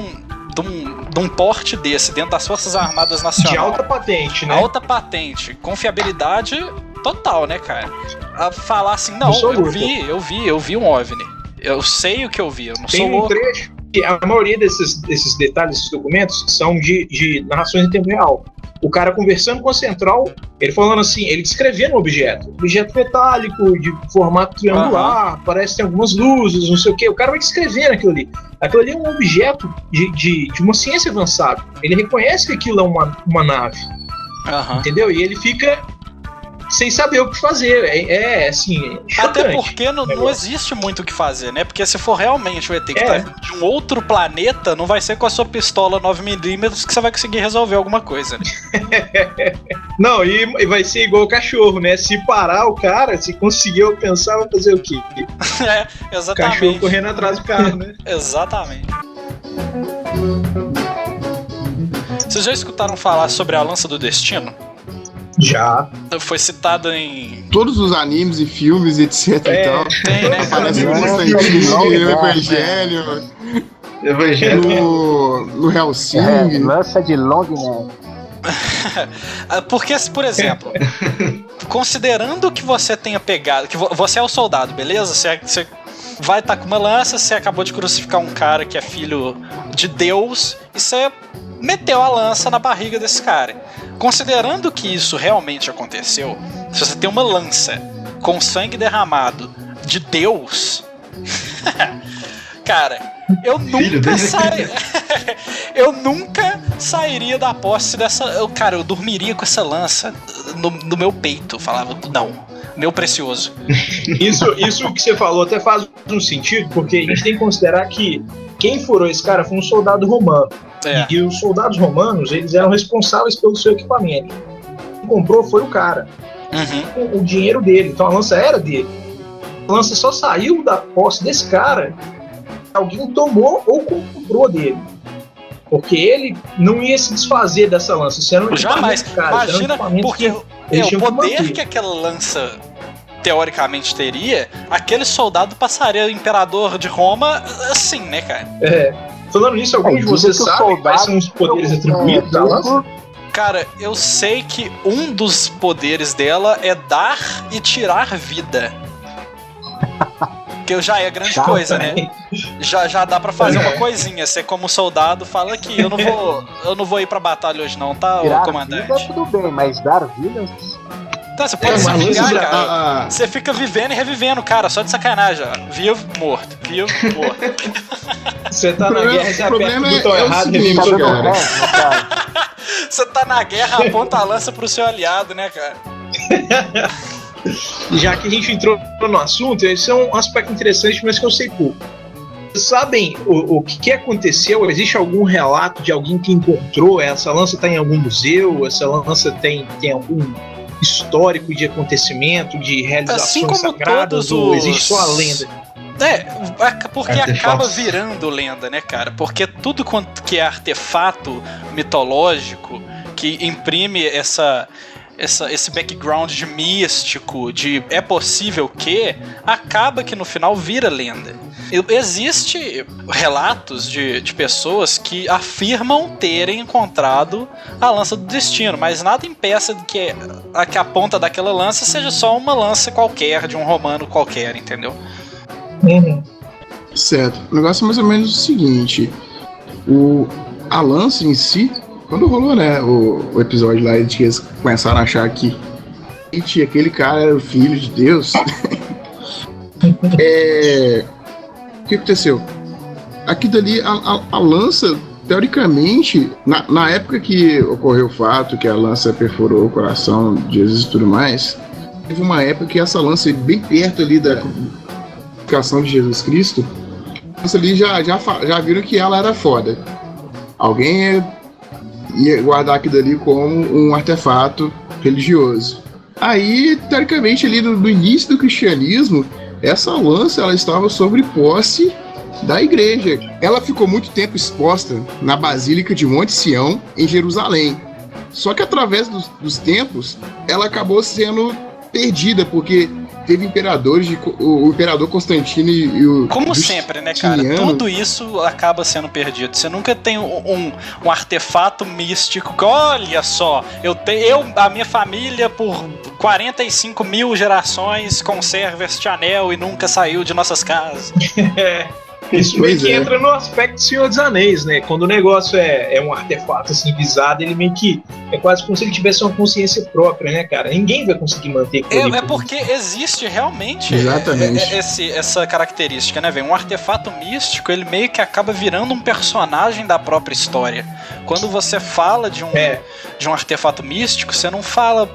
um porte desse, dentro das Forças Armadas Nacionais. De alta patente, né? Alta patente, confiabilidade total, né, cara? A falar assim, não, eu vi um OVNI. Eu sei o que eu vi, eu não Tem sou louco. Um trecho que a maioria desses detalhes, desses documentos, são de narrações em tempo real. O cara conversando com a central, ele falando assim, ele descrevendo o objeto metálico, de formato triangular, parece que tem algumas luzes, não sei o que. O cara vai descrevendo aquilo ali. Aquilo ali é um objeto de uma ciência avançada. Ele reconhece que aquilo é uma nave. Entendeu? E ele fica sem saber o que fazer. É assim, chocante. Até porque não existe muito o que fazer, né? Porque se for realmente o ET que tá de um outro planeta, não vai ser com a sua pistola 9mm que você vai conseguir resolver alguma coisa, né? Não, e vai ser igual o cachorro, né? Se parar o cara, se conseguir alcançar, vai fazer o quê? Exatamente. O cachorro correndo atrás do carro, né? Exatamente. Vocês já escutaram falar sobre a Lança do Destino? Já. Foi citado em... todos os animes e filmes, etc e tal. Tem, né? Aparece no Evangelho, no Hellsing. Lança de Longman. Porque, por exemplo, considerando que você tenha pegado... que você é o soldado, beleza? Você vai estar com uma lança, você acabou de crucificar um cara que é filho de Deus, e você meteu a lança na barriga desse cara. Considerando que isso realmente aconteceu, se você tem uma lança com sangue derramado de Deus, cara, eu nunca sairia da posse dessa... Cara, eu dormiria com essa lança no meu peito. Falava, não, meu precioso. Isso que você falou até faz um sentido, porque a gente tem que considerar que quem furou esse cara foi um soldado romano. E os soldados romanos, eles eram responsáveis pelo seu equipamento. Quem comprou foi o cara. O dinheiro dele. Então a lança era dele. A lança só saiu da posse desse cara. Alguém tomou ou comprou dele. Porque ele não ia se desfazer dessa lança. Isso era um jamais. Cara, imagina, porque o poder que aquela lança teoricamente teria, aquele soldado passaria o imperador de Roma assim, né, cara? Falando nisso, algum de vocês sabe quais são os poderes atribuídos da lança? Cara, eu sei que um dos poderes dela é dar e tirar vida. Que já é grande coisa, né? Já dá pra fazer uma coisinha. Você, como soldado, fala que eu não vou ir pra batalha hoje não, tá, tirar comandante? Vida, tudo bem, mas dar vida... Tá, você pode se ligar, cara. Você fica vivendo e revivendo, cara, só de sacanagem, ó. Vivo, morto. Vivo, morto. Você tá na guerra, você aperta o botão errado e revive seu cara. Você tá na guerra, aponta a lança pro seu aliado, né, cara? Já que a gente entrou no assunto, esse é um aspecto interessante, mas que eu sei pouco. Vocês sabem o que aconteceu? Existe algum relato de alguém que encontrou? Essa lança tá em algum museu? Essa lança tem algum histórico de acontecimento, de realizações assim como sagradas, ou existe só a lenda? Porque acaba virando lenda, né, cara? Porque tudo quanto que é artefato mitológico que imprime esse background de místico, de é possível que, acaba que no final vira lenda. Existe relatos de pessoas que afirmam terem encontrado a lança do destino, mas nada impeça que a ponta daquela lança seja só uma lança qualquer, de um romano qualquer, entendeu? Certo. O negócio é mais ou menos o seguinte: a lança em si, quando rolou, né, o episódio lá, eles começaram a achar que aquele cara era o filho de Deus. O que aconteceu? Aqui dali, a lança, teoricamente, na época que ocorreu o fato que a lança perfurou o coração de Jesus e tudo mais, teve uma época que essa lança, bem perto ali da crucificação de Jesus Cristo, essa ali já viram que ela era foda. Alguém ia guardar aquilo ali como um artefato religioso. Aí, teoricamente, ali no início do cristianismo, essa lança ela estava sobre posse da igreja. Ela ficou muito tempo exposta na Basílica de Monte Sião, em Jerusalém. Só que através dos tempos, ela acabou sendo perdida, porque teve imperadores, o imperador Constantino e o como sempre, né, cara? Tudo isso acaba sendo perdido. Você nunca tem um artefato místico que, olha só, a minha família por 45 mil gerações conserva este anel e nunca saiu de nossas casas. Isso meio que entra no aspecto Senhor dos Anéis, né? Quando o negócio é um artefato assim visado, ele meio que é quase como se ele tivesse uma consciência própria, né, cara? Ninguém vai conseguir manter aquilo. É porque existe realmente essa característica, né, velho? Um artefato místico, ele meio que acaba virando um personagem da própria história. Quando você fala de um artefato místico, você não fala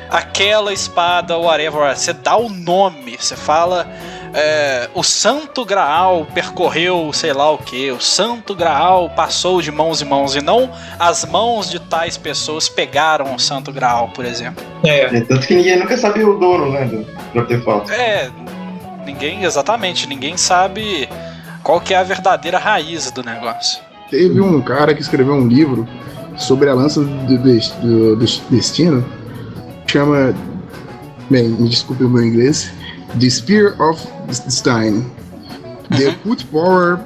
aquela espada ou whatever, você dá o nome, você fala... o Santo Graal percorreu sei lá o que, o Santo Graal passou de mãos em mãos, e não as mãos de tais pessoas pegaram o Santo Graal, por exemplo. Tanto que ninguém nunca sabia o dono, né, do artefato. Ninguém sabe qual que é a verdadeira raiz do negócio. Teve um cara que escreveu um livro sobre a lança do destino, chama, bem, me desculpe o meu inglês, The Spear of Destiny. The Put Power.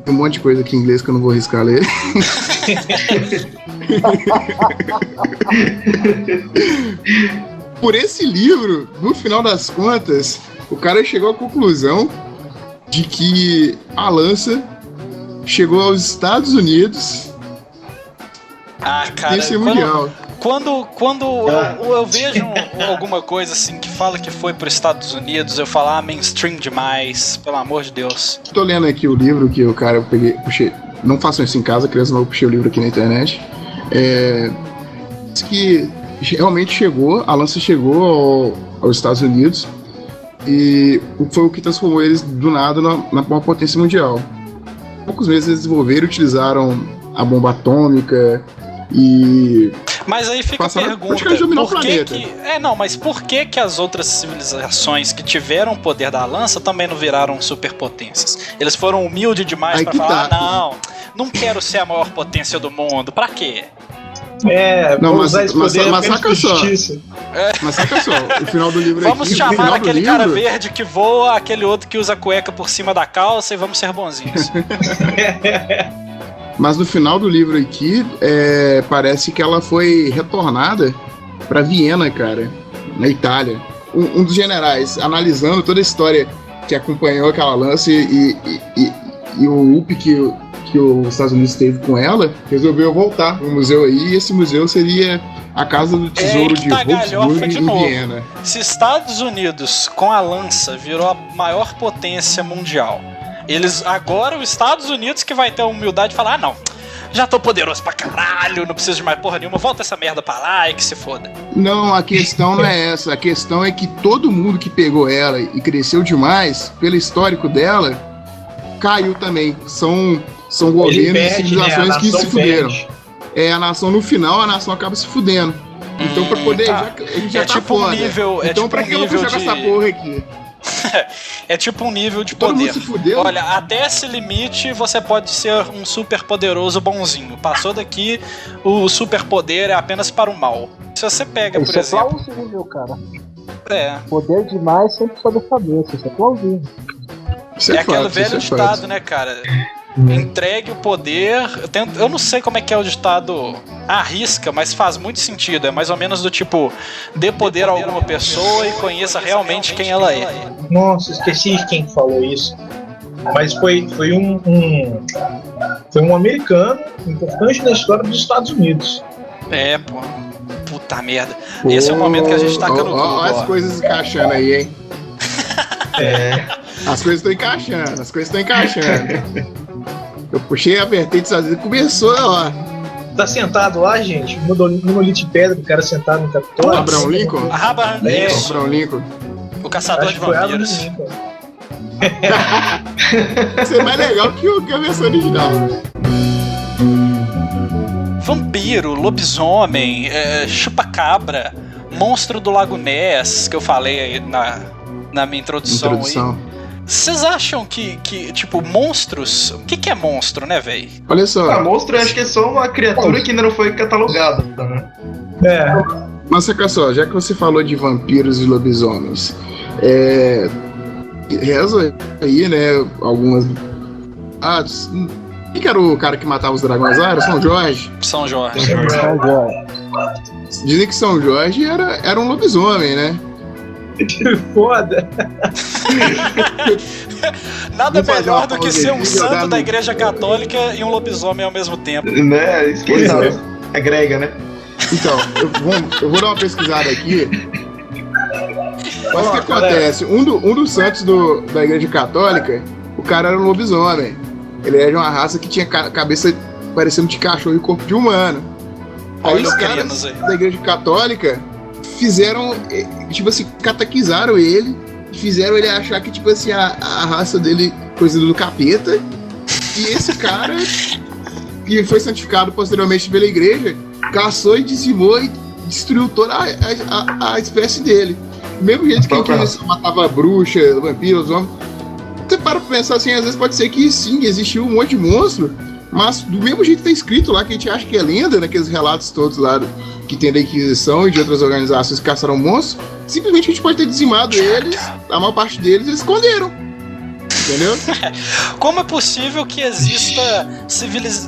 Tem um monte de coisa aqui em inglês que eu não vou arriscar ler. Por esse livro, no final das contas, o cara chegou à conclusão de que a lança chegou aos Estados Unidos. Cara, Quando eu vejo alguma coisa assim que fala que foi para os Estados Unidos, eu falo, mainstream demais, pelo amor de Deus. Tô lendo aqui o livro que o cara puxei. Não façam isso em casa, criança, mas eu puxei o livro aqui na internet. Diz que realmente a lança chegou aos Estados Unidos e foi o que transformou eles do nada na maior potência mundial. Poucos meses eles desenvolveram e utilizaram a bomba atômica e... Mas aí fica a pergunta, por que as outras civilizações que tiveram o poder da lança também não viraram superpotências? Eles foram humildes demais pra falar, não quero ser a maior potência do mundo, pra quê? Mas saca só. Mas saca só, o final do livro vamos aqui... Vamos chamar aquele cara verde que voa, aquele outro que usa cueca por cima da calça e vamos ser bonzinhos. Mas no final do livro aqui, parece que ela foi retornada para Viena, cara, na Itália. Um dos generais, analisando toda a história que acompanhou aquela lança e o UP que os Estados Unidos teve com ela, resolveu voltar no museu aí, e esse museu seria a Casa do Tesouro de Wolfsburg em Viena. Se Estados Unidos, com a lança, virou a maior potência mundial, agora os Estados Unidos que vai ter a humildade de falar, já tô poderoso pra caralho, não preciso de mais porra nenhuma, volta essa merda pra lá e que se foda. Não, a questão não é essa, a questão é que todo mundo que pegou ela e cresceu demais, pelo histórico dela, caiu também. São governos e civilizações que se fuderam. A nação, no final, a nação acaba se fudendo. Então, pra poder, já tá tipo foda. Então, pra que ela puxa com essa porra aqui? É tipo um nível de poder. Todo mundo se fudeu. Olha, até esse limite você pode ser um super poderoso bonzinho. Passou daqui, o super poder é apenas para o mal. Se você pega, por exemplo... Isso é plausível, cara. Poder demais sempre sobe a cabeça, isso é plausível. É aquele velho ditado, né, cara? Entregue o poder. Eu não sei como é que é o ditado arrisca, mas faz muito sentido. É mais ou menos do tipo: dê poder a alguma pessoa e conheça realmente quem ela é. Nossa, esqueci quem falou isso. Mas foi um americano importante na história dos Estados Unidos. Pô. Puta merda. Esse é o momento que a gente taca no Google. Olha as coisas encaixando aí, hein? As coisas estão encaixando. Eu puxei a vertente, começou, ó. Tá sentado lá, gente? Monolito de pedra, o cara sentado no Capitólio. Abraham Lincoln? Abraham Lincoln. O caçador de vampiros. Isso é mais legal que a versão original. Vampiro, lobisomem, chupa-cabra, monstro do Lago Ness, que eu falei aí na minha introdução. Aí. Vocês acham que, tipo, monstros... O que é monstro, né, velho? Olha só. Monstro eu acho que é só uma criatura que ainda não foi catalogada, né? Mas saca só, já que você falou de vampiros e lobisomens, reza aí, né, algumas... quem que era o cara que matava os dragões lá? Era São Jorge? São Jorge. Dizem que São Jorge era um lobisomem, né? Que foda! Nada melhor do que ser um santo da Igreja Católica e um lobisomem ao mesmo tempo. Né? Isso que agrega, né? Então, eu vou dar uma pesquisada aqui. Mas o que acontece? Um dos santos da Igreja Católica, o cara era um lobisomem. Ele era de uma raça que tinha cabeça parecendo de cachorro e corpo de humano. Aí os caras da Igreja Católica fizeram, tipo assim, catequizaram ele, fizeram ele achar que, tipo assim, a raça dele, coisa do capeta, e esse cara, que foi santificado posteriormente pela igreja, caçou e dizimou e destruiu toda a espécie dele. Do mesmo jeito que a Inquisição matava bruxa, vampiros, homens. Você para pra pensar assim, às vezes pode ser que sim, existiu um monte de monstro, mas do mesmo jeito que tá escrito lá, que a gente acha que é lenda, naqueles relatos todos lá que tem da Inquisição e de outras organizações que caçaram monstros, simplesmente a gente pode ter dizimado eles, a maior parte deles eles esconderam. Entendeu? Como é possível que exista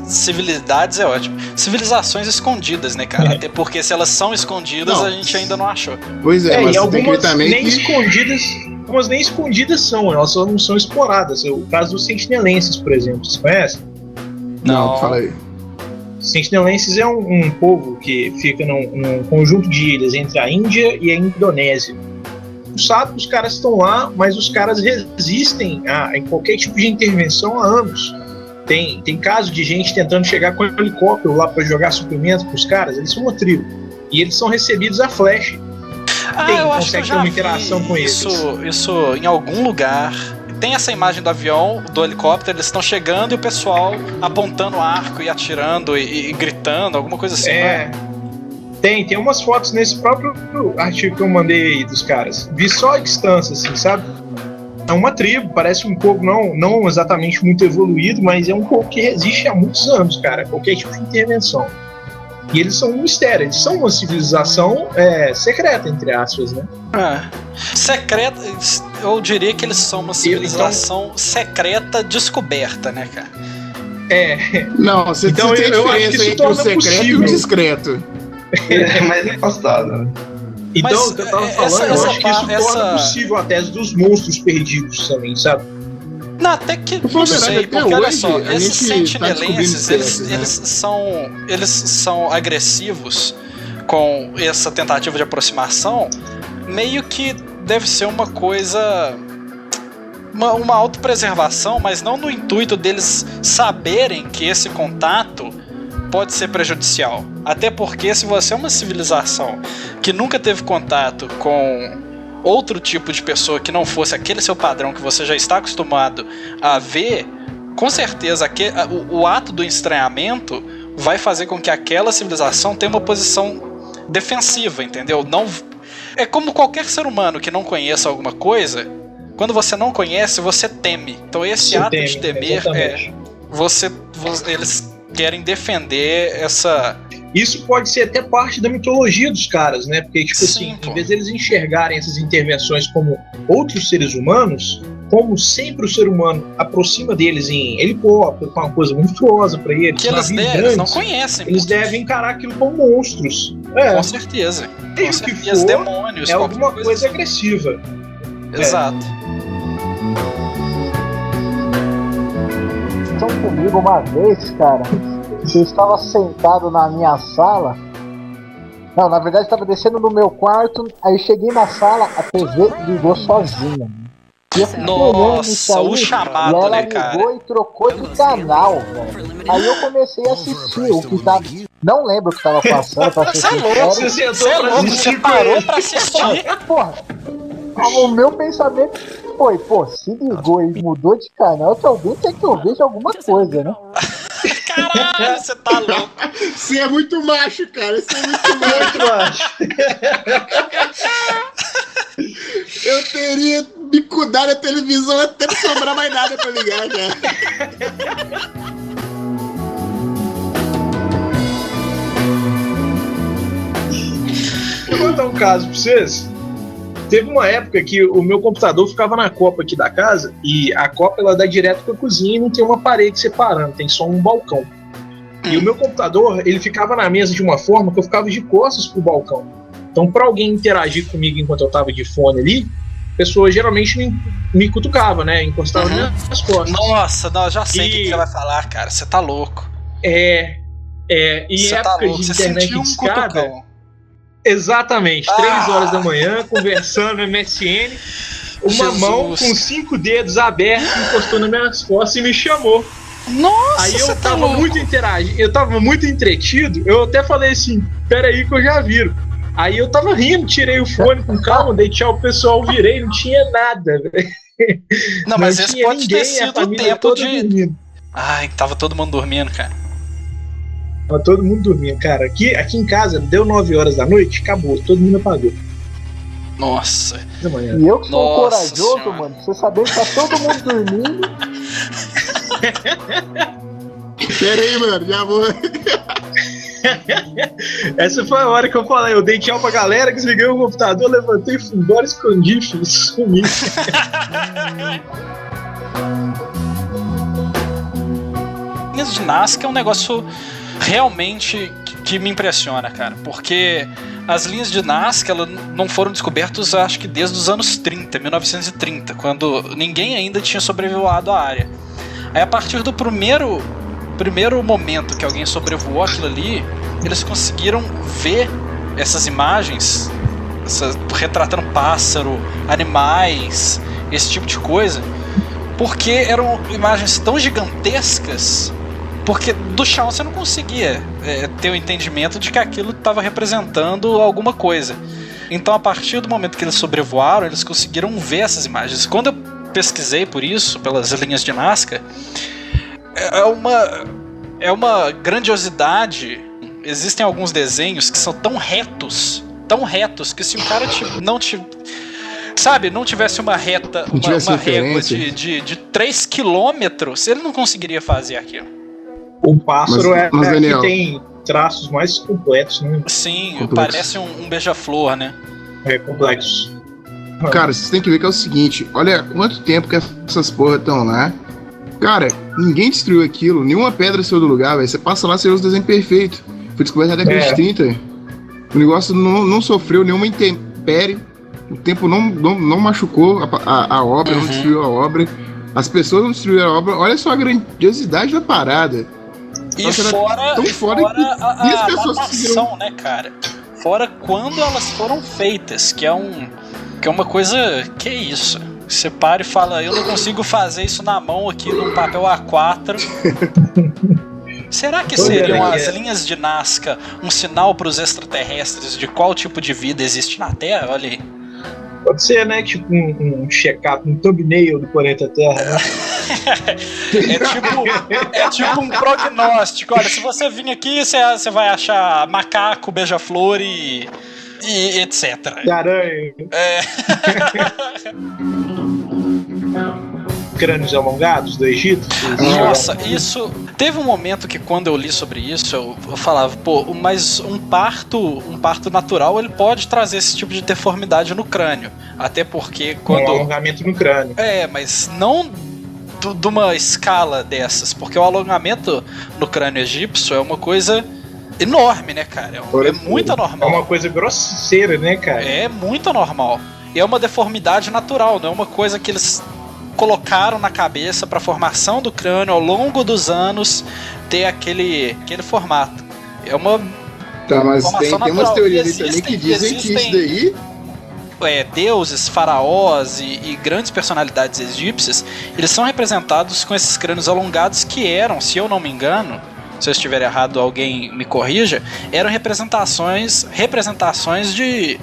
civilidades, é ótimo, civilizações escondidas, né, cara? Até porque se elas são escondidas, a gente ainda não achou. Pois é, mas e algumas também nem escondidas, algumas nem escondidas são, elas só não são exploradas. O caso dos sentinelenses, por exemplo, vocês conhecem? Não, fala aí. Sentinelenses é um povo que fica num conjunto de ilhas entre a Índia e a Indonésia. Sabe que os caras estão lá, mas os caras resistem em qualquer tipo de intervenção há anos. Tem caso de gente tentando chegar com um helicóptero lá para jogar suprimento para os caras. Eles são uma tribo e eles são recebidos a flecha. Eu acho que eu já ter uma interação com eles. Isso em algum lugar. Tem essa imagem do avião, do helicóptero, eles estão chegando e o pessoal apontando arco e atirando e gritando, alguma coisa assim. Tem umas fotos nesse próprio artigo que eu mandei aí dos caras. Vi só a distância, assim, sabe? É uma tribo, parece um povo não exatamente muito evoluído, mas é um povo que resiste há muitos anos, cara, qualquer tipo de intervenção. E eles são um mistério, eles são uma civilização secreta, entre aspas, né? Secreta, eu diria que eles são uma civilização secreta descoberta, né, cara? Não, você tem a diferença entre o secreto e o discreto. É mais afastado, né? Então, eu tava falando, eu acho que isso torna possível a tese dos monstros perdidos também, sabe? Não, até que não sei, porque olha só, esses sentinelenses, eles são agressivos com essa tentativa de aproximação, meio que deve ser uma coisa, uma autopreservação, mas não no intuito deles saberem que esse contato pode ser prejudicial. Até porque se você é uma civilização que nunca teve contato com outro tipo de pessoa que não fosse aquele seu padrão que você já está acostumado a ver, com certeza o ato do estranhamento vai fazer com que aquela civilização tenha uma posição defensiva, entendeu? Não, é como qualquer ser humano que não conheça alguma coisa, quando você não conhece, você teme. Então esse ato de temer eles querem defender essa... Isso pode ser até parte da mitologia dos caras, né? Porque, tipo assim, em vez deles enxergarem essas intervenções como outros seres humanos, como sempre o ser humano aproxima deles em helicóptero, com uma coisa monstruosa pra eles, que eles não conhecem. Eles devem encarar aquilo como monstros. Com certeza. Com certeza, demônios. É alguma coisa agressiva. Exato. Estão comigo uma vez, cara. Eu estava sentado na minha sala. Não, na verdade estava descendo no meu quarto. Aí cheguei na sala, a TV ligou sozinha. Nossa, o chamado, ela né, cara? ligou e trocou de canal, velho. Aí eu comecei a assistir o que tava... Não lembro o que tava passando, pra ser sincero. Você parou pra assistir? Porra, o meu pensamento foi, se ligou e mudou de canal, que alguém tem que ouvir de alguma coisa, né? Caralho, você tá louco. Você é muito macho, cara. Você é muito macho. Eu teria mudar a televisão até não sobrar mais nada pra ligar, cara. Vou contar um caso pra vocês. Teve uma época que o meu computador ficava na copa aqui da casa, e a copa ela dá direto pra cozinha e não tem uma parede separando, tem só um balcão. E o meu computador, ele ficava na mesa de uma forma que eu ficava de costas pro balcão. Então, pra alguém interagir comigo enquanto eu tava de fone ali, a pessoa geralmente me cutucava, né? Encostava nas costas. Nossa, não, já sei o que você vai falar, cara. Você tá louco. E Você época tá louco. de Você internet sentiu um discada, cutucão. exatamente, 3 horas da manhã, conversando no MSN, uma Jesus. mão com 5 dedos abertos encostou nas minhas costas e me chamou. Nossa, Aí eu você tá tava louco. muito interagido, eu tava muito entretido, eu até falei assim, peraí que eu já viro. Aí eu tava rindo, tirei o fone com calma, dei tchau pro pessoal, virei, não tinha nada, velho. Não, mas esse tinha pode ter ninguém, a sido o família tempo toda de... dormindo. Ai, tava todo mundo dormindo, cara. Tava todo mundo dormindo, cara. Aqui em casa, deu 9 horas da noite, acabou, todo mundo apagou. Nossa. Da manhã. E eu que sou Nossa corajoso, senhora. mano, você saber que tá todo mundo dormindo. Pera aí, mano, já vou. Essa foi a hora que eu falei, eu dei tchau pra galera, desliguei o computador, levantei, fui embora, escondi, sumi. Linhas de Nazca é um negócio realmente que me impressiona, cara, porque as linhas de Nazca elas não foram descobertas, acho que desde os anos 30, 1930, quando ninguém ainda tinha sobrevoado a área. Aí a partir do primeiro momento que alguém sobrevoou aquilo ali, eles conseguiram ver essas imagens, retratando pássaro, animais, esse tipo de coisa, porque eram imagens tão gigantescas, porque do chão você não conseguia ter o entendimento de que aquilo estava representando alguma coisa. Então, a partir do momento que eles sobrevoaram, eles conseguiram ver essas imagens. Quando eu pesquisei por isso, pelas linhas de Nazca, é uma grandiosidade. Existem alguns desenhos que são tão retos, que se o cara não tivesse uma reta, uma régua de 3 quilômetros, ele não conseguiria fazer aquilo. O pássaro mas, Daniel, que tem traços mais completos, né? Sim, complexo. Parece um beija-flor, né? É complexo. Cara, vocês têm que ver que é o seguinte: olha quanto tempo que essas porra estão lá. Cara, ninguém destruiu aquilo, nenhuma pedra saiu do lugar, velho. Você passa lá, você vê os desenhos perfeitos. Foi descoberto na década de 30. O negócio não sofreu nenhuma intempérie. O tempo não machucou a obra, não destruiu a obra. As pessoas não destruíram a obra. Olha só a grandiosidade da parada. E Nossa, fora a pessoas datação, né, cara? Fora quando elas foram feitas, que é uma coisa... Que é isso? Você para e fala, eu não consigo fazer isso na mão aqui num papel A4. Será que seriam as linhas de Nazca um sinal para os extraterrestres de qual tipo de vida existe na Terra? Olha aí. Pode ser, né? Tipo um check-up, um thumbnail do planeta Terra, né? É tipo um prognóstico. Olha, se você vir aqui, você vai achar macaco, beija-flor e etc. Aranha. Crânios alongados do Egito. Nossa, isso... Teve um momento que quando eu li sobre isso, eu falava, pô, mas um parto natural, ele pode trazer esse tipo de deformidade no crânio. Até porque quando... Um alongamento no crânio. Mas não de uma escala dessas, porque o alongamento no crânio egípcio é uma coisa enorme, né, cara? É muito anormal. É uma coisa grosseira, né, cara? É muito anormal. E é uma deformidade natural, não é uma coisa que eles colocaram na cabeça para a formação do crânio ao longo dos anos ter aquele formato. É uma mas formação tem umas natural. teorias ali também que dizem que isso daí... deuses, faraós e grandes personalidades egípcias, eles são representados com esses crânios alongados que eram, se eu não me engano, se eu estiver errado alguém me corrija, eram representações de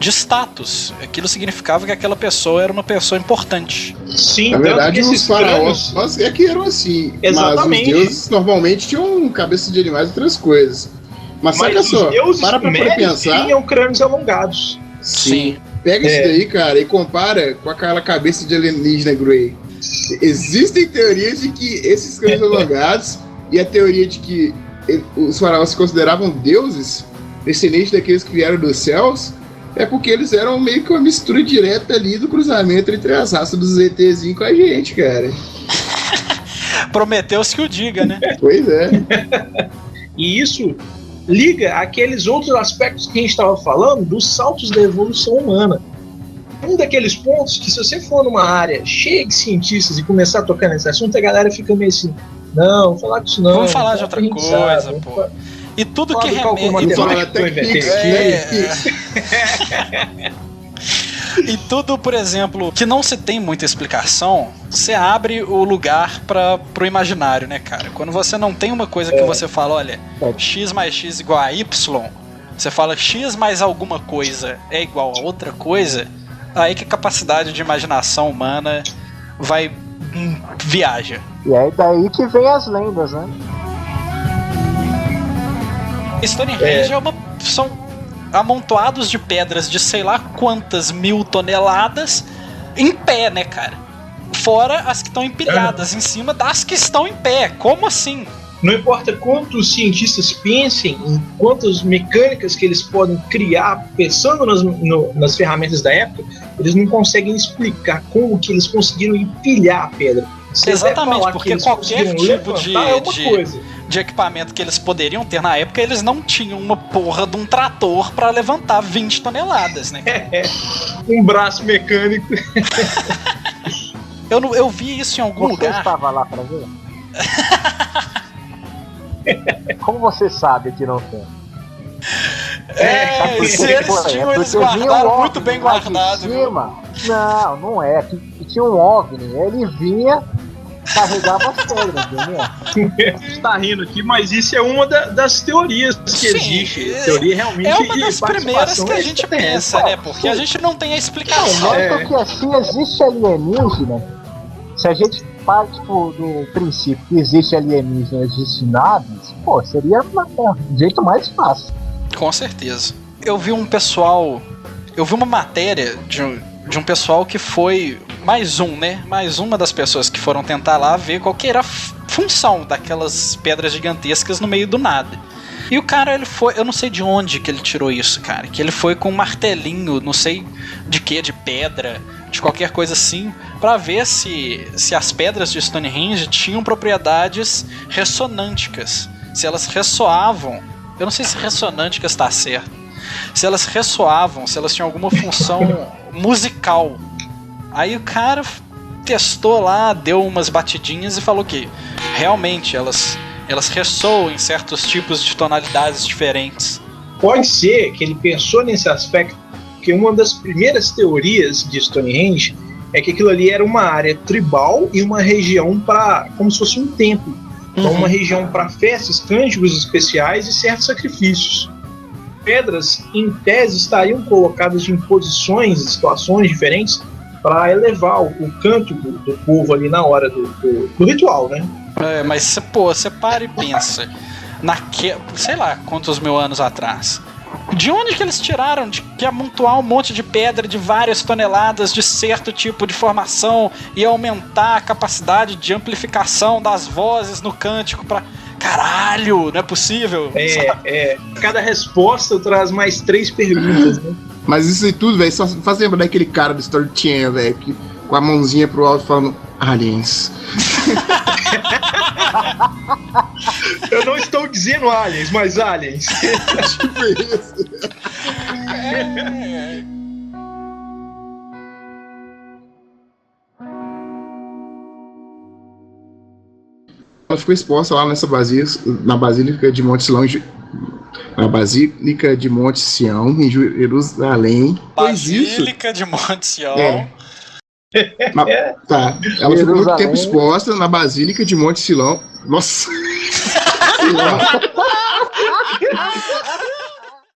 status. Aquilo significava que aquela pessoa era uma pessoa importante. Sim, na verdade, esses os faraós que eram assim. Exatamente. Mas os deuses normalmente tinham cabeça de animais e outras coisas. Mas saca só, para poder pensar. Tinham crânios alongados. Sim. Pega isso daí, cara, e compara com aquela cabeça de alienígena Grey. Existem teorias de que esses canos alongados e a teoria de que os faraós se consideravam deuses, descendentes daqueles que vieram dos céus, é porque eles eram meio que uma mistura direta ali do cruzamento entre as raças dos ETzinhos com a gente, cara. Prometeu-se que o diga, né? Pois é. E isso liga àqueles outros aspectos que a gente estava falando dos saltos da evolução humana. Um daqueles pontos que, se você for numa área cheia de cientistas e começar a tocar nesse assunto, a galera fica meio assim, não, vamos falar disso não. Vamos falar de outra coisa, pô. E tudo que remete... E tudo, por exemplo, que não se tem muita explicação, você abre o lugar pro imaginário, né, cara? Quando você não tem uma coisa que você fala, olha, x mais x igual a y, você fala x mais alguma coisa é igual a outra coisa, aí que a capacidade de imaginação humana viaja. E é daí que vem as lendas, né? Stonehenge são amontoados de pedras de sei lá quantas mil toneladas em pé, né, cara? Fora as que estão empilhadas em cima das que estão em pé. Como assim? Não importa quantos cientistas pensem em quantas mecânicas que eles podem criar pensando nas ferramentas da época, eles não conseguem explicar como que eles conseguiram empilhar a pedra. Exatamente, porque qualquer tipo de equipamento que eles poderiam ter na época, eles não tinham uma porra de um trator pra levantar 20 toneladas, né? Um braço mecânico. Eu vi isso em algum lugar. Você estava lá pra ver? Como você sabe que não tem? Se eles tinham, eles guardaram muito bem guardado. Não é. Que tinha um OVNI, ele vinha, carregava as pedras, entendeu? Você tá rindo aqui, mas isso é uma das teorias que existe. Teoria realmente é uma das primeiras que a gente pensa, né? Porque a gente não tem a explicação. Porque assim existe alienígena. Se a gente parte do princípio que existe alienígena, existe naves, pô, seria o jeito mais fácil. Com certeza. Eu vi uma matéria de um pessoal que foi mais uma das pessoas que foram tentar lá ver qual que era a função daquelas pedras gigantescas no meio do nada. E o cara, ele foi, eu não sei de onde que ele tirou isso, cara, que ele foi com um martelinho, não sei de que, de pedra, de qualquer coisa assim, pra ver se as pedras de Stonehenge tinham propriedades ressonânticas, se elas ressoavam. Eu não sei se ressonânticas está certo, se elas ressoavam, se elas tinham alguma função musical. Aí o cara testou lá, deu umas batidinhas e falou que realmente elas ressoam em certos tipos de tonalidades diferentes. Pode ser que ele pensou nesse aspecto, porque uma das primeiras teorias de Stonehenge é que aquilo ali era uma área tribal e uma região para, como se fosse um templo. Então, uma região para festas, cânticos especiais e certos sacrifícios. Pedras, em tese, estariam colocadas em posições e situações diferentes para elevar o cântico do povo ali na hora do ritual, né? Mas, pô, você para e pensa, sei lá quantos mil anos atrás, de onde que eles tiraram de que amontoar um monte de pedra de várias toneladas de certo tipo de formação e aumentar a capacidade de amplificação das vozes no cântico pra... Caralho, não é possível? Cada resposta traz mais 3 perguntas, né? Mas isso aí tudo, velho, só faz lembrar daquele cara do Story Channel, velho, que com a mãozinha pro alto falando aliens. Eu não estou dizendo aliens, mas aliens. Tipo isso. Ela ficou exposta lá nessa na Basílica de Monte Sião, na Basílica de Monte Sião, em Jerusalém. Basílica de Monte Sião. Tá. Ela ficou muito tempo exposta na Basílica de Monte Sião. Nossa!